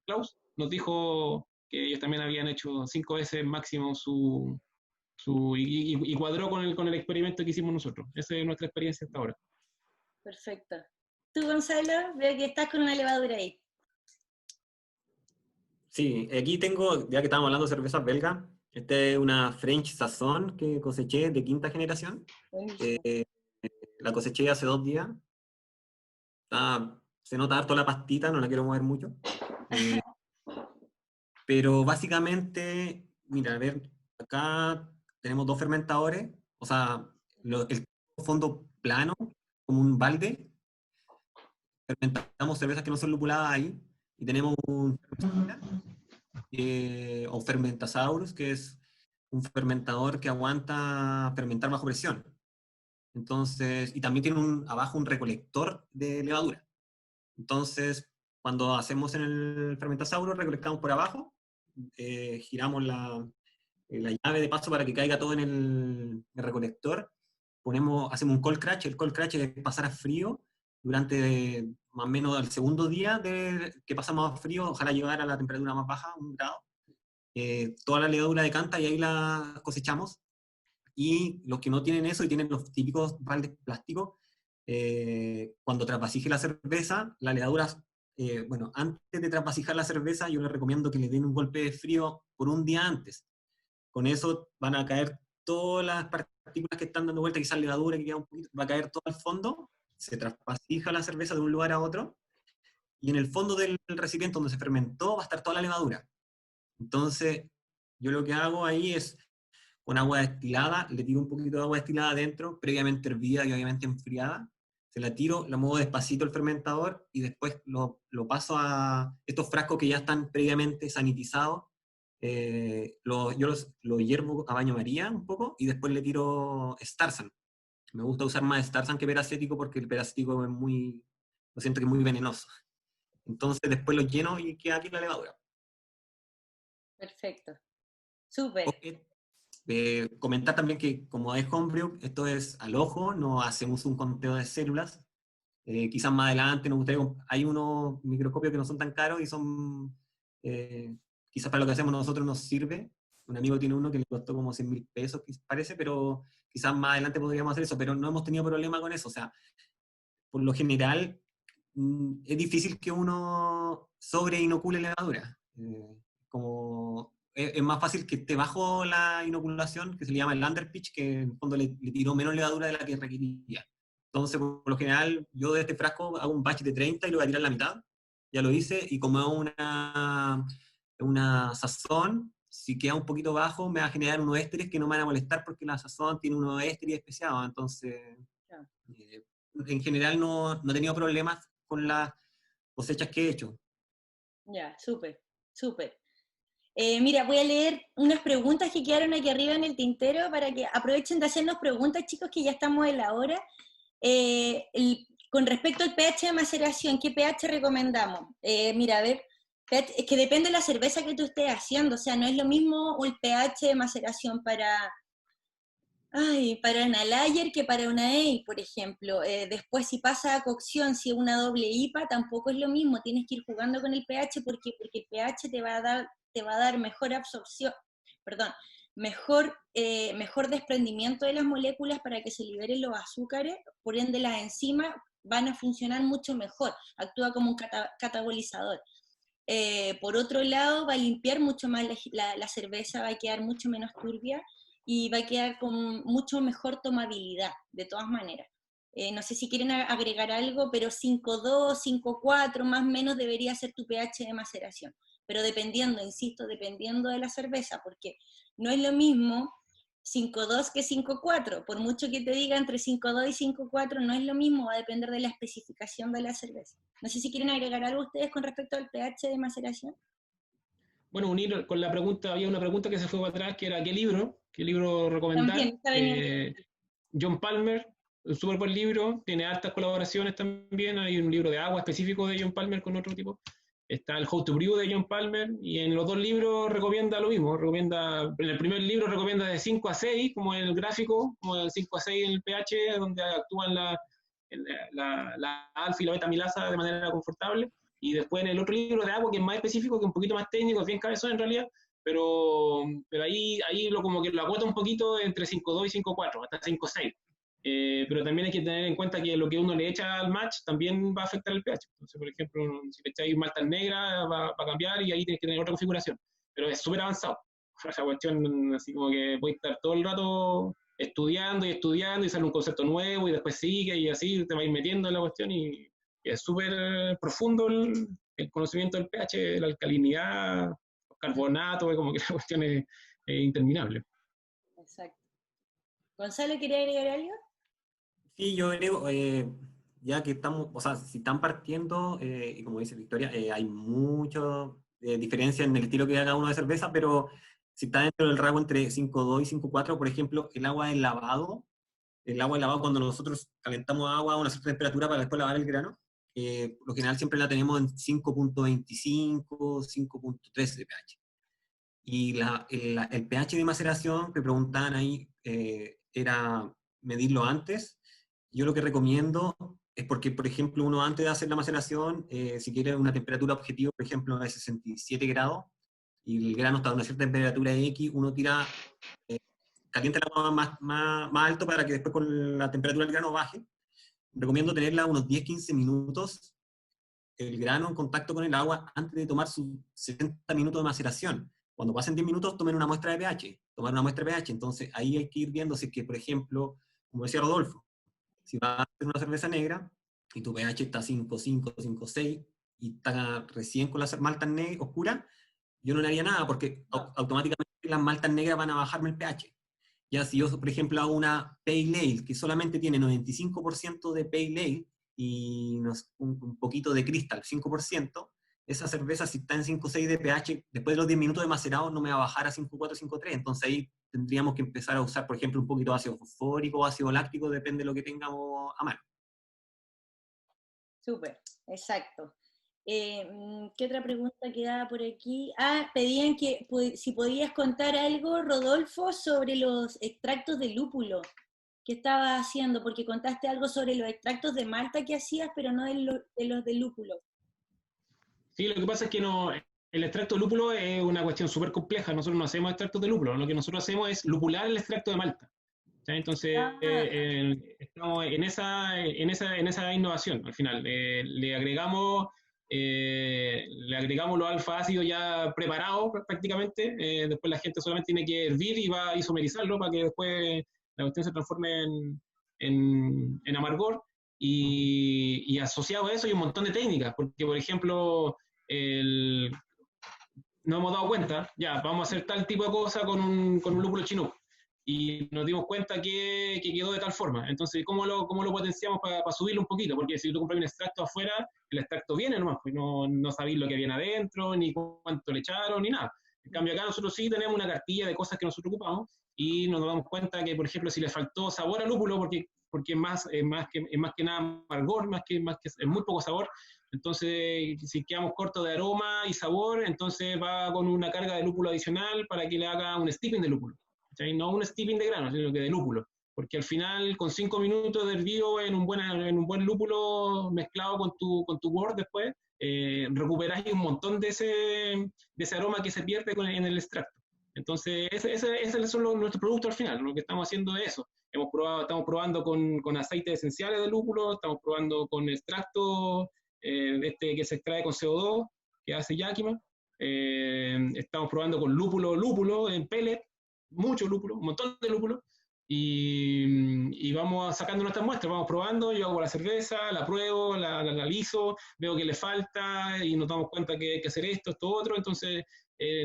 Klaus, nos dijo que ellos también habían hecho 5 veces máximo y cuadró con el experimento que hicimos nosotros. Esa es nuestra experiencia hasta ahora. Perfecto. Tú, Gonzalo, veo que estás con una levadura ahí. Sí, aquí tengo, ya que estamos hablando de cervezas belgas, esta es una French Saison que coseché de 5ª generación. La coseché hace 2 días. Se nota harto la pastita, no la quiero mover mucho. Pero básicamente, mira, a ver, acá tenemos 2 fermentadores, o sea, el fondo plano, como un balde. Fermentamos cervezas que no son lupuladas ahí, y tenemos un o Fermentasaurus, que es un fermentador que aguanta fermentar bajo presión. Entonces, y también tiene abajo un recolector de levadura. Entonces, cuando hacemos en el Fermentasaurus, recolectamos por abajo, giramos la llave de paso para que caiga todo en el recolector, hacemos un cold crash. El cold crash es pasar a frío durante más o menos el segundo día que pasamos a frío, ojalá llegar a la temperatura más baja, 1 grado. Toda la levadura decanta y ahí la cosechamos. Y los que no tienen eso y tienen los típicos baldes plásticos, cuando trasvasije la cerveza, la levadura, bueno, antes de trasvasijar la cerveza, yo les recomiendo que le den un golpe de frío por un día antes. Con eso van a caer todas las partículas que están dando vuelta, quizás levadura que queda un poquito, va a caer todo al fondo, se trasvasija la cerveza de un lugar a otro, y en el fondo del recipiente donde se fermentó va a estar toda la levadura. Entonces, yo lo que hago ahí es, con agua destilada, le tiro un poquito de agua destilada adentro, previamente hervida y obviamente enfriada, se la tiro, la muevo despacito al fermentador y después lo paso a estos frascos que ya están previamente sanitizados. Yo lo hiervo a baño María un poco y después le tiro Starsan. Me gusta usar más Starsan que peracético porque el peracético lo siento que es muy venenoso. Entonces después lo lleno y queda aquí la levadura. Perfecto. Súper. Comentar también que como es homebrew, esto es al ojo, no hacemos un conteo de células. Quizás más adelante nos gustaría, hay unos microscopios que no son tan caros y son, quizás para lo que hacemos nosotros nos sirve. Un amigo tiene uno que le costó como 100.000 pesos, parece, pero quizás más adelante podríamos hacer eso, pero no hemos tenido problema con eso. O sea, por lo general, es difícil que uno sobre inocule levadura. Como es más fácil que esté bajo la inoculación, que se le llama el underpitch, que en el fondo le tiró menos levadura de la que requeriría. Entonces, por lo general, yo de este frasco hago un batch de 30 y lo voy a tirar la mitad. Ya lo hice, y como es una sazón, si queda un poquito bajo, me va a generar unos ésteres que no me van a molestar porque la sazón tiene unos ésteres especiados. Entonces, en general no he tenido problemas con las cosechas que he hecho. Ya, súper, súper. Mira, voy a leer unas preguntas que quedaron aquí arriba en el tintero para que aprovechen de hacernos preguntas, chicos, que ya estamos en la hora. Con respecto al pH de maceración, ¿qué pH recomendamos? Mira, a ver, es que depende de la cerveza que tú estés haciendo, o sea, no es lo mismo el pH de maceración para una lager que para una ale, por ejemplo. Después, si pasa a cocción, si es una doble IPA, tampoco es lo mismo, tienes que ir jugando con el pH porque el pH te va a dar mejor absorción, perdón, mejor desprendimiento de las moléculas para que se liberen los azúcares, por ende las enzimas van a funcionar mucho mejor, actúa como un catabolizador. Por otro lado, va a limpiar mucho más la cerveza, va a quedar mucho menos turbia y va a quedar con mucho mejor tomabilidad, de todas maneras. No sé si quieren agregar algo, pero 5.2, 5.4 más o menos debería ser tu pH de maceración. Pero dependiendo, insisto, dependiendo de la cerveza, porque no es lo mismo 5.2 que 5.4. Por mucho que te diga entre 5.2 y 5.4, no es lo mismo, va a depender de la especificación de la cerveza. No sé si quieren agregar algo ustedes con respecto al pH de maceración. Bueno, unir con la pregunta, había una pregunta que se fue para atrás, que era qué libro recomendar. También está veniendo. John Palmer, un súper buen libro, tiene hartas colaboraciones también, hay un libro de agua específico de John Palmer con otro tipo. Está el How to Brew de John Palmer, y en los dos libros recomienda lo mismo. En el primer libro recomienda de 5 a 6, como en el gráfico, como de 5 a 6 en el pH, donde actúan la alfa y la beta milasa de manera confortable. Y después en el otro libro de agua, que es más específico, que es un poquito más técnico, es bien cabezón en realidad, pero ahí como que lo agota un poquito entre 5.2 y 5.4, hasta 5.6. Pero también hay que tener en cuenta que lo que uno le echa al match también va a afectar el pH. Entonces, por ejemplo, si le echáis maltas negras, va a cambiar y ahí tienes que tener otra configuración. Pero es súper avanzado. Esa cuestión, así como que voy a estar todo el rato estudiando y sale un concepto nuevo y después sigue y así te vas metiendo en la cuestión y es súper profundo el conocimiento del pH, la alcalinidad, los carbonatos, como que la cuestión es interminable. Exacto. Gonzalo, ¿quería agregar algo? Sí, yo creo, ya que estamos, o sea, si están partiendo, y como dice Victoria, hay mucha diferencia en el estilo que da cada uno de cerveza, pero si está dentro del rango entre 5.2 y 5.4, por ejemplo, el agua del lavado cuando nosotros calentamos agua a una cierta temperatura para después lavar el grano, por lo general siempre la tenemos en 5.25, 5.3 de pH. Y el pH de maceración que preguntaban ahí era medirlo antes. Yo lo que recomiendo es porque, por ejemplo, uno antes de hacer la maceración, si quiere una temperatura objetiva, por ejemplo, de 67 grados, y el grano está a una cierta temperatura X, uno calienta el agua más alto para que después con la temperatura del grano baje. Recomiendo tenerla unos 10-15 minutos, el grano en contacto con el agua, antes de tomar sus 70 minutos de maceración. Cuando pasen 10 minutos, tomen una muestra de pH. Tomar una muestra de pH, entonces ahí hay que ir viendo si es que, por ejemplo, como decía Rodolfo, si vas a hacer una cerveza negra y tu pH está 5.5, 5.6 y está recién con las maltas oscuras, yo no le haría nada porque automáticamente las maltas negras van a bajarme el pH. Ya si yo, por ejemplo, hago una Pale Ale que solamente tiene 95% de Pale Ale y un poquito de Crystal, 5%, esa cerveza, si está en 5.6 de pH, después de los 10 minutos de macerado no me va a bajar a 5.4, 5.3. Entonces ahí tendríamos que empezar a usar, por ejemplo, un poquito de ácido fosfórico o ácido láctico, depende de lo que tengamos a mano. Súper, exacto. ¿Qué otra pregunta quedaba por aquí? Pedían que si podías contar algo, Rodolfo, sobre los extractos de lúpulo que estabas haciendo, porque contaste algo sobre los extractos de malta que hacías, pero no de los de lúpulo. Sí, lo que pasa es que el extracto de lúpulo es una cuestión súper compleja. Nosotros no hacemos extractos de lúpulo, lo que nosotros hacemos es lupular el extracto de malta. ¿Sí? Entonces, estamos en esa innovación al final. Le agregamos los alfa ácidos ya preparados prácticamente. Después la gente solamente tiene que hervir y va a isomerizarlo para que después la cuestión se transforme en amargor. Y asociado a eso hay un montón de técnicas, porque por ejemplo, nos hemos dado cuenta, ya, vamos a hacer tal tipo de cosa con un lúpulo chinook. Y nos dimos cuenta que quedó de tal forma. Entonces, ¿cómo lo potenciamos para subirlo un poquito? Porque si tú compras un extracto afuera, el extracto viene nomás, pues no sabéis lo que viene adentro, ni cuánto le echaron, ni nada. En cambio, acá nosotros sí tenemos una cartilla de cosas que nosotros ocupamos y nos damos cuenta que, por ejemplo, si le faltó sabor al lúpulo, porque es más que nada amargor, es muy poco sabor, entonces si quedamos cortos de aroma y sabor, entonces va con una carga de lúpulo adicional para que le haga un steeping de lúpulo. ¿Sí? No un steeping de grano, sino que de lúpulo. Porque al final, con 5 minutos de hervido en un buen lúpulo mezclado con tu wort después, recuperáis un montón de ese aroma que se pierde en el extracto. Entonces, esos son nuestros productos al final. Lo que estamos haciendo es eso. Estamos probando con aceites esenciales de lúpulo, estamos probando con extracto que se extrae con CO2, que hace Yakima. Estamos probando con lúpulo en pellet, mucho lúpulo, un montón de lúpulo. Y y vamos sacando nuestras muestras, vamos probando, yo hago la cerveza, la pruebo, la analizo, veo que le falta y nos damos cuenta que hay que hacer esto otro, entonces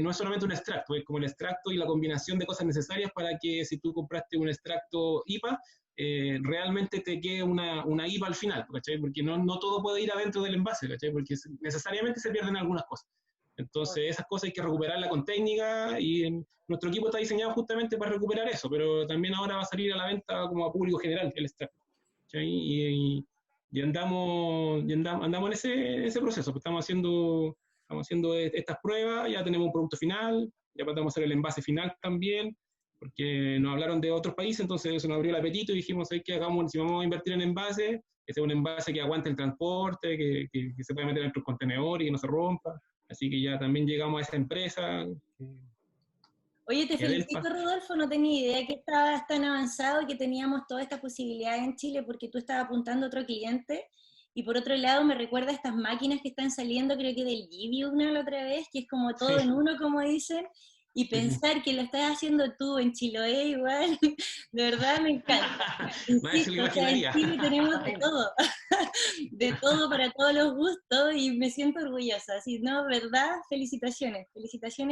no es solamente un extracto, es como el extracto y la combinación de cosas necesarias para que si tú compraste un extracto IPA, realmente te quede una IPA al final, ¿cachai? Porque no todo puede ir adentro del envase, ¿cachai? Porque necesariamente se pierden algunas cosas. Entonces, esas cosas hay que recuperarlas con técnica y nuestro equipo está diseñado justamente para recuperar eso, pero también ahora va a salir a la venta como a público general el extracto. Y andamos en ese proceso, pues estamos haciendo estas pruebas, ya tenemos un producto final, ya podemos hacer el envase final también, porque nos hablaron de otros países, entonces eso nos abrió el apetito y dijimos, ¿sabes qué? Hagamos, si vamos a invertir en envase, que sea un envase que aguante el transporte, que se pueda meter en nuestros contenedores y que no se rompa. Así que ya también llegamos a esa empresa. Oye, te felicito, Rodolfo, no tenía idea que estabas tan avanzado y que teníamos todas estas posibilidades en Chile, porque tú estabas apuntando a otro cliente, y por otro lado me recuerda a estas máquinas que están saliendo, creo que del Gibi una la otra vez, que es como todo en uno, como dicen, y pensar que lo estás haciendo tú en Chiloé igual, de verdad me encanta. Insisto, o sea, en Chile tenemos de todo para todos los gustos, y me siento orgullosa, así, no, verdad, felicitaciones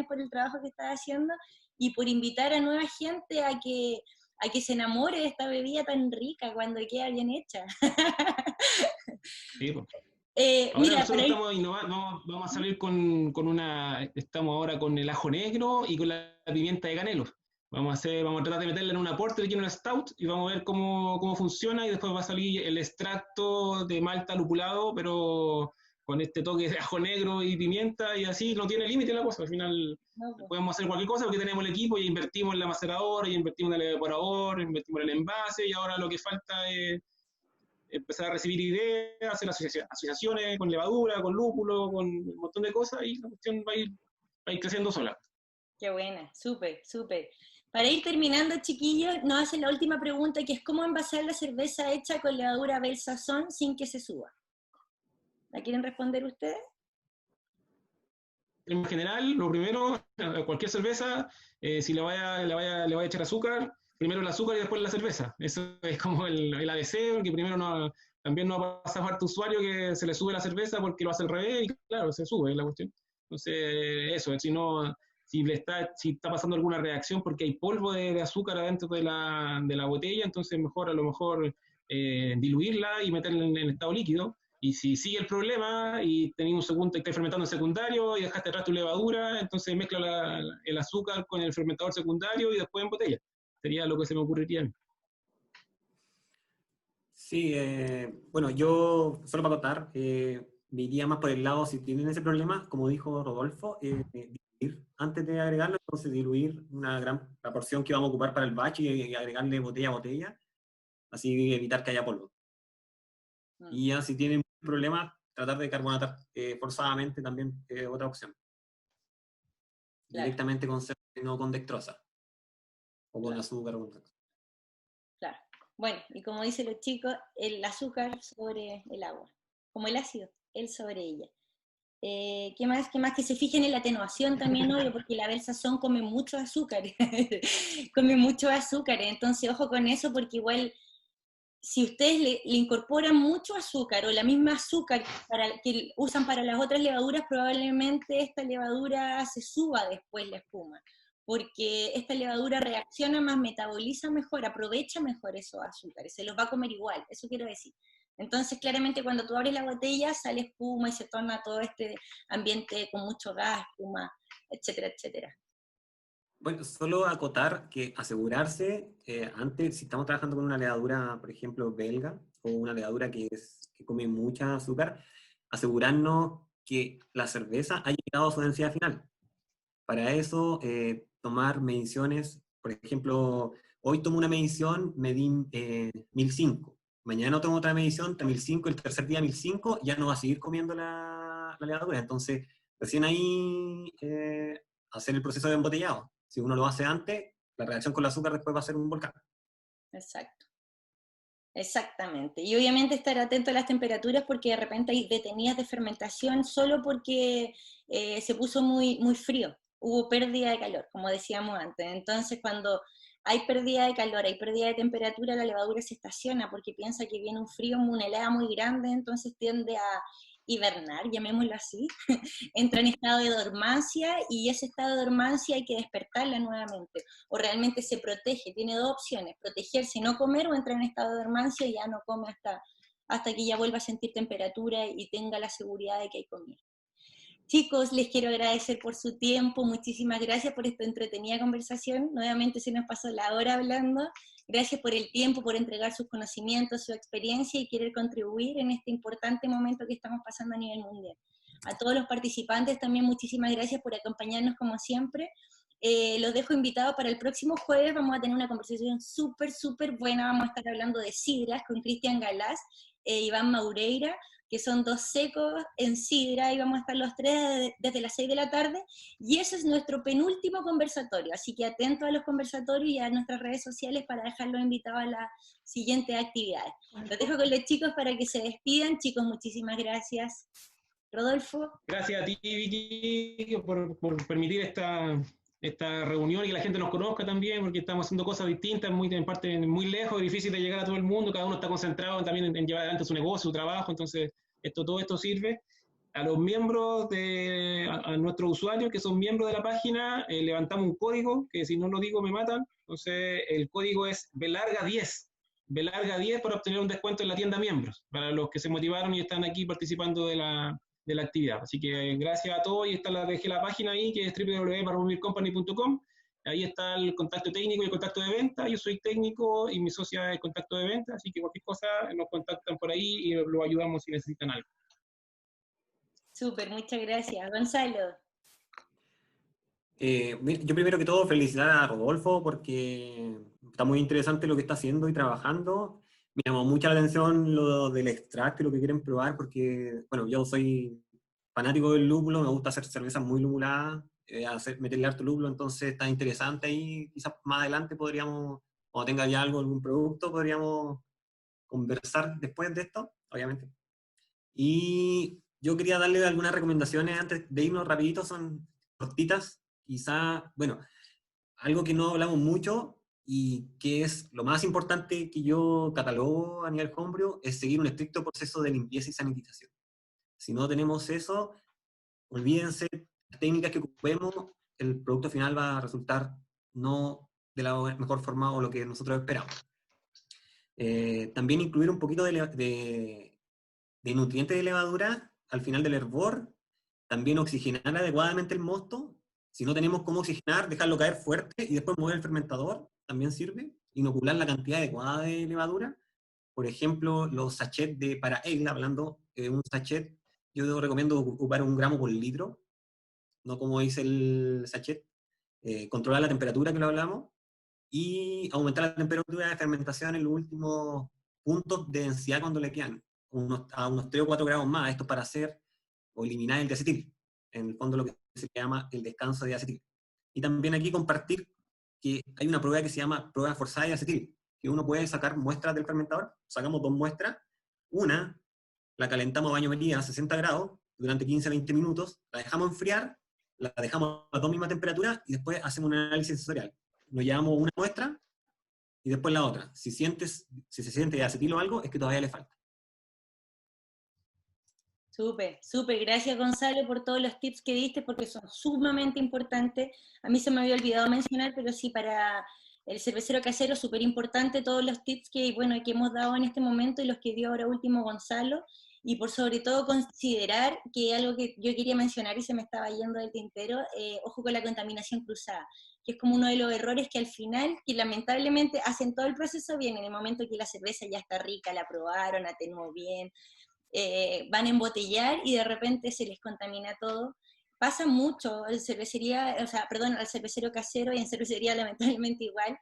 por el trabajo que estás haciendo, y por invitar a nueva gente a que se enamore de esta bebida tan rica cuando queda bien hecha. Sí, pues. Ahora Mira, nosotros estamos innovando, vamos a salir estamos ahora con el ajo negro y con la pimienta de canelo. Vamos a tratar de meterla en un aporte de un stout y vamos a ver cómo funciona, y después va a salir el extracto de malta lupulado, pero con este toque de ajo negro y pimienta, y así no tiene límite la cosa. Al final podemos hacer cualquier cosa porque tenemos el equipo y invertimos en la maceradora, y invertimos en el evaporador, invertimos en el envase, y ahora lo que falta es empezar a recibir ideas, hacer asociaciones con levadura, con lúpulo, con un montón de cosas, y la cuestión va a ir creciendo sola. Qué buena, súper, súper. Para ir terminando, chiquillos, nos hacen la última pregunta, que es ¿cómo envasar la cerveza hecha con levadura Bel Sazón sin que se suba? ¿La quieren responder ustedes? En general, lo primero, cualquier cerveza, si le vaya a echar azúcar, primero el azúcar y después la cerveza. Eso es como el ABC, porque primero también no va a pasar a tu usuario que se le sube la cerveza porque lo hace al revés, y claro, se sube la cuestión. Entonces, eso, si está pasando alguna reacción porque hay polvo de azúcar adentro de la botella, entonces mejor a lo mejor diluirla y meterla en estado líquido. Y si sigue el problema y tenés un segundo, te estás fermentando en secundario y dejaste atrás tu levadura, entonces mezcla el azúcar con el fermentador secundario y después en botella. Sería lo que se me ocurriría a mí. Sí, bueno, yo solo para contar, me iría más por el lado, si tienen ese problema, como dijo Rodolfo, diluir antes de agregarlo, entonces diluir la porción que vamos a ocupar para el batch y agregarle botella a botella, así evitar que haya polvo. Y ya si tienen problemas, tratar de carbonatar forzadamente también otra opción. Claro. Directamente con cerveza, no con dextrosa. O con azúcar o con dextrosa. Claro. Bueno, y como dicen los chicos, el azúcar sobre el agua. Como el ácido, él sobre ella. ¿Qué más? Que se fijen en la atenuación también, obvio, porque la Bel Sazón come mucho azúcar. Come mucho azúcar, entonces ojo con eso, porque igual si ustedes le incorporan mucho azúcar o la misma azúcar que usan para las otras levaduras, probablemente esta levadura se suba después la espuma, porque esta levadura reacciona más, metaboliza mejor, aprovecha mejor esos azúcares, se los va a comer igual, eso quiero decir. Entonces, claramente, cuando tú abres la botella, sale espuma y se torna todo este ambiente con mucho gas, espuma, etcétera, etcétera. Bueno, solo acotar que asegurarse, antes, si estamos trabajando con una levadura, por ejemplo, belga, o una levadura que come mucha azúcar, asegurarnos que la cerveza haya llegado a su densidad final. Para eso, tomar mediciones, por ejemplo, hoy tomo una medición, medí 1005. Mañana tomo otra medición, 1005, el tercer día 1005, ya no va a seguir comiendo la levadura. Entonces, recién ahí hacer el proceso de embotellado. Si uno lo hace antes, la reacción con el azúcar después va a ser un volcán. Exacto. Exactamente. Y obviamente estar atento a las temperaturas, porque de repente hay detenidas de fermentación solo porque se puso muy, muy frío. Hubo pérdida de calor, como decíamos antes. Entonces, cuando hay pérdida de calor, hay pérdida de temperatura, la levadura se estaciona porque piensa que viene un frío, una helada muy grande, entonces tiende a hibernar, llamémoslo así, entra en estado de dormancia y ese estado de dormancia hay que despertarla nuevamente, o realmente se protege, tiene dos opciones, protegerse y no comer o entrar en estado de dormancia y ya no come hasta que ya vuelva a sentir temperatura y tenga la seguridad de que hay comida. Chicos, les quiero agradecer por su tiempo, muchísimas gracias por esta entretenida conversación, nuevamente se nos pasó la hora hablando, gracias por el tiempo, por entregar sus conocimientos, su experiencia y querer contribuir en este importante momento que estamos pasando a nivel mundial. A todos los participantes también muchísimas gracias por acompañarnos como siempre. Los dejo invitados para el próximo jueves, vamos a tener una conversación súper buena, vamos a estar hablando de sidras con Cristian Galás e Iván Maureira, que son dos secos en sidra, y vamos a estar los tres desde las 6 de la tarde, y ese es nuestro penúltimo conversatorio, así que atentos a los conversatorios y a nuestras redes sociales para dejarlos invitados a las siguientes actividades. Los dejo con los chicos para que se despidan. Chicos, muchísimas gracias. Rodolfo. Gracias a ti, Vicky, por permitir esta reunión y que la gente nos conozca también, porque estamos haciendo cosas distintas, en parte muy lejos, difícil de llegar a todo el mundo, cada uno está concentrado también en llevar adelante su negocio, su trabajo, entonces todo esto sirve. A los miembros, a nuestros usuarios que son miembros de la página, levantamos un código, que si no lo digo me matan, entonces el código es BELARGA10, BELARGA10 para obtener un descuento en la tienda miembros, para los que se motivaron y están aquí participando de la actividad. Así que gracias a todos, y dejé la página ahí, que es www.marmobilcompany.com. Ahí está el contacto técnico y el contacto de venta. Yo soy técnico y mi socia es contacto de venta, así que cualquier cosa nos contactan por ahí y los ayudamos si necesitan algo. Súper, muchas gracias. Gonzalo. Yo primero que todo felicitar a Rodolfo porque está muy interesante lo que está haciendo y trabajando. Me llamó mucha la atención lo del extracto y lo que quieren probar porque, bueno, yo soy fanático del lúpulo, me gusta hacer cervezas muy lúpuladas, meterle harto lúpulo, entonces está interesante ahí. Quizás más adelante podríamos, cuando tenga ya algún producto, podríamos conversar después de esto, obviamente. Y yo quería darle algunas recomendaciones antes de irnos rapidito, son cortitas. Quizá, bueno, algo que no hablamos mucho y que es lo más importante que yo catalogo a nivel homebrew es seguir un estricto proceso de limpieza y sanitización. Si no tenemos eso, olvídense las técnicas que ocupemos, el producto final va a resultar no de la mejor forma o lo que nosotros esperamos. También incluir un poquito de nutrientes de levadura al final del hervor, también oxigenar adecuadamente el mosto. Si no tenemos cómo oxigenar, dejarlo caer fuerte y después mover el fermentador, también sirve. Inocular la cantidad adecuada de levadura. Por ejemplo, los sachets para ale, hablando de un sachet, yo recomiendo ocupar 1 gramo por litro, no como dice el sachet. Controlar la temperatura, que lo hablamos, y aumentar la temperatura de fermentación en los últimos puntos de densidad cuando le quedan, a unos 3 o 4 grados más. Esto para hacer o eliminar el diacetil, en el fondo lo que se llama el descanso de diacetil. Y también aquí compartir que hay una prueba que se llama prueba forzada de diacetil, que uno puede sacar muestras del fermentador, sacamos 2 muestras, una la calentamos a baño María a 60 grados durante 15 a 20 minutos, la dejamos enfriar, la dejamos a 2 misma temperatura y después hacemos un análisis sensorial. Nos llevamos una muestra y después la otra. Si se siente diacetil o algo, es que todavía le falta. Súper, gracias Gonzalo por todos los tips que diste, porque son sumamente importantes. A mí se me había olvidado mencionar, pero sí, para el cervecero casero, súper importante todos los tips que hemos dado en este momento y los que dio ahora último Gonzalo, y por sobre todo considerar que algo que yo quería mencionar y se me estaba yendo del tintero, ojo con la contaminación cruzada, que es como uno de los errores que al final, que lamentablemente hacen todo el proceso bien, en el momento que la cerveza ya está rica, la probaron, atenuó bien, van a embotellar y de repente se les contamina todo. Pasa mucho al cervecero casero, y en cervecería lamentablemente igual,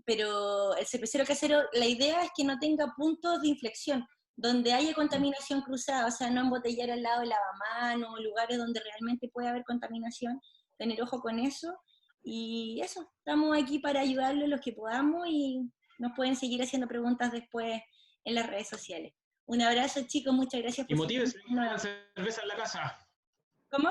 pero el cervecero casero, la idea es que no tenga puntos de inflexión, donde haya contaminación cruzada, o sea, no embotellar al lado de lavamanos, lugares donde realmente puede haber contaminación, tener ojo con eso, y eso, estamos aquí para ayudarlos los que podamos, y nos pueden seguir haciendo preguntas después en las redes sociales. Un abrazo, chicos, muchas gracias por... Y motívense y que hagan cerveza en la casa. ¿Cómo?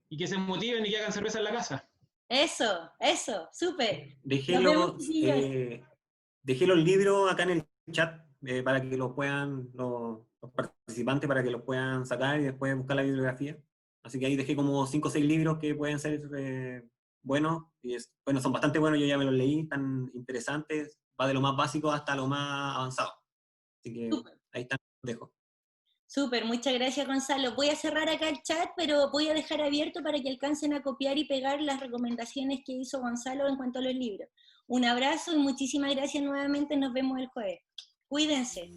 Y que se motiven y que hagan cerveza en la casa. Eso, súper. Dejé Nos vemos, los, chiquillos. dejé los libros acá en el chat para que los puedan, los participantes, para que los puedan sacar y después buscar la bibliografía. Así que ahí dejé como 5 o 6 libros que pueden ser buenos. Bueno, son bastante buenos, yo ya me los leí, tan interesantes. Va de lo más básico hasta lo más avanzado. Así que Súper. ahí están, los dejo. Súper, muchas gracias Gonzalo. Voy a cerrar acá el chat, pero voy a dejar abierto para que alcancen a copiar y pegar las recomendaciones que hizo Gonzalo en cuanto a los libros. Un abrazo y muchísimas gracias nuevamente. Nos vemos el jueves. Cuídense.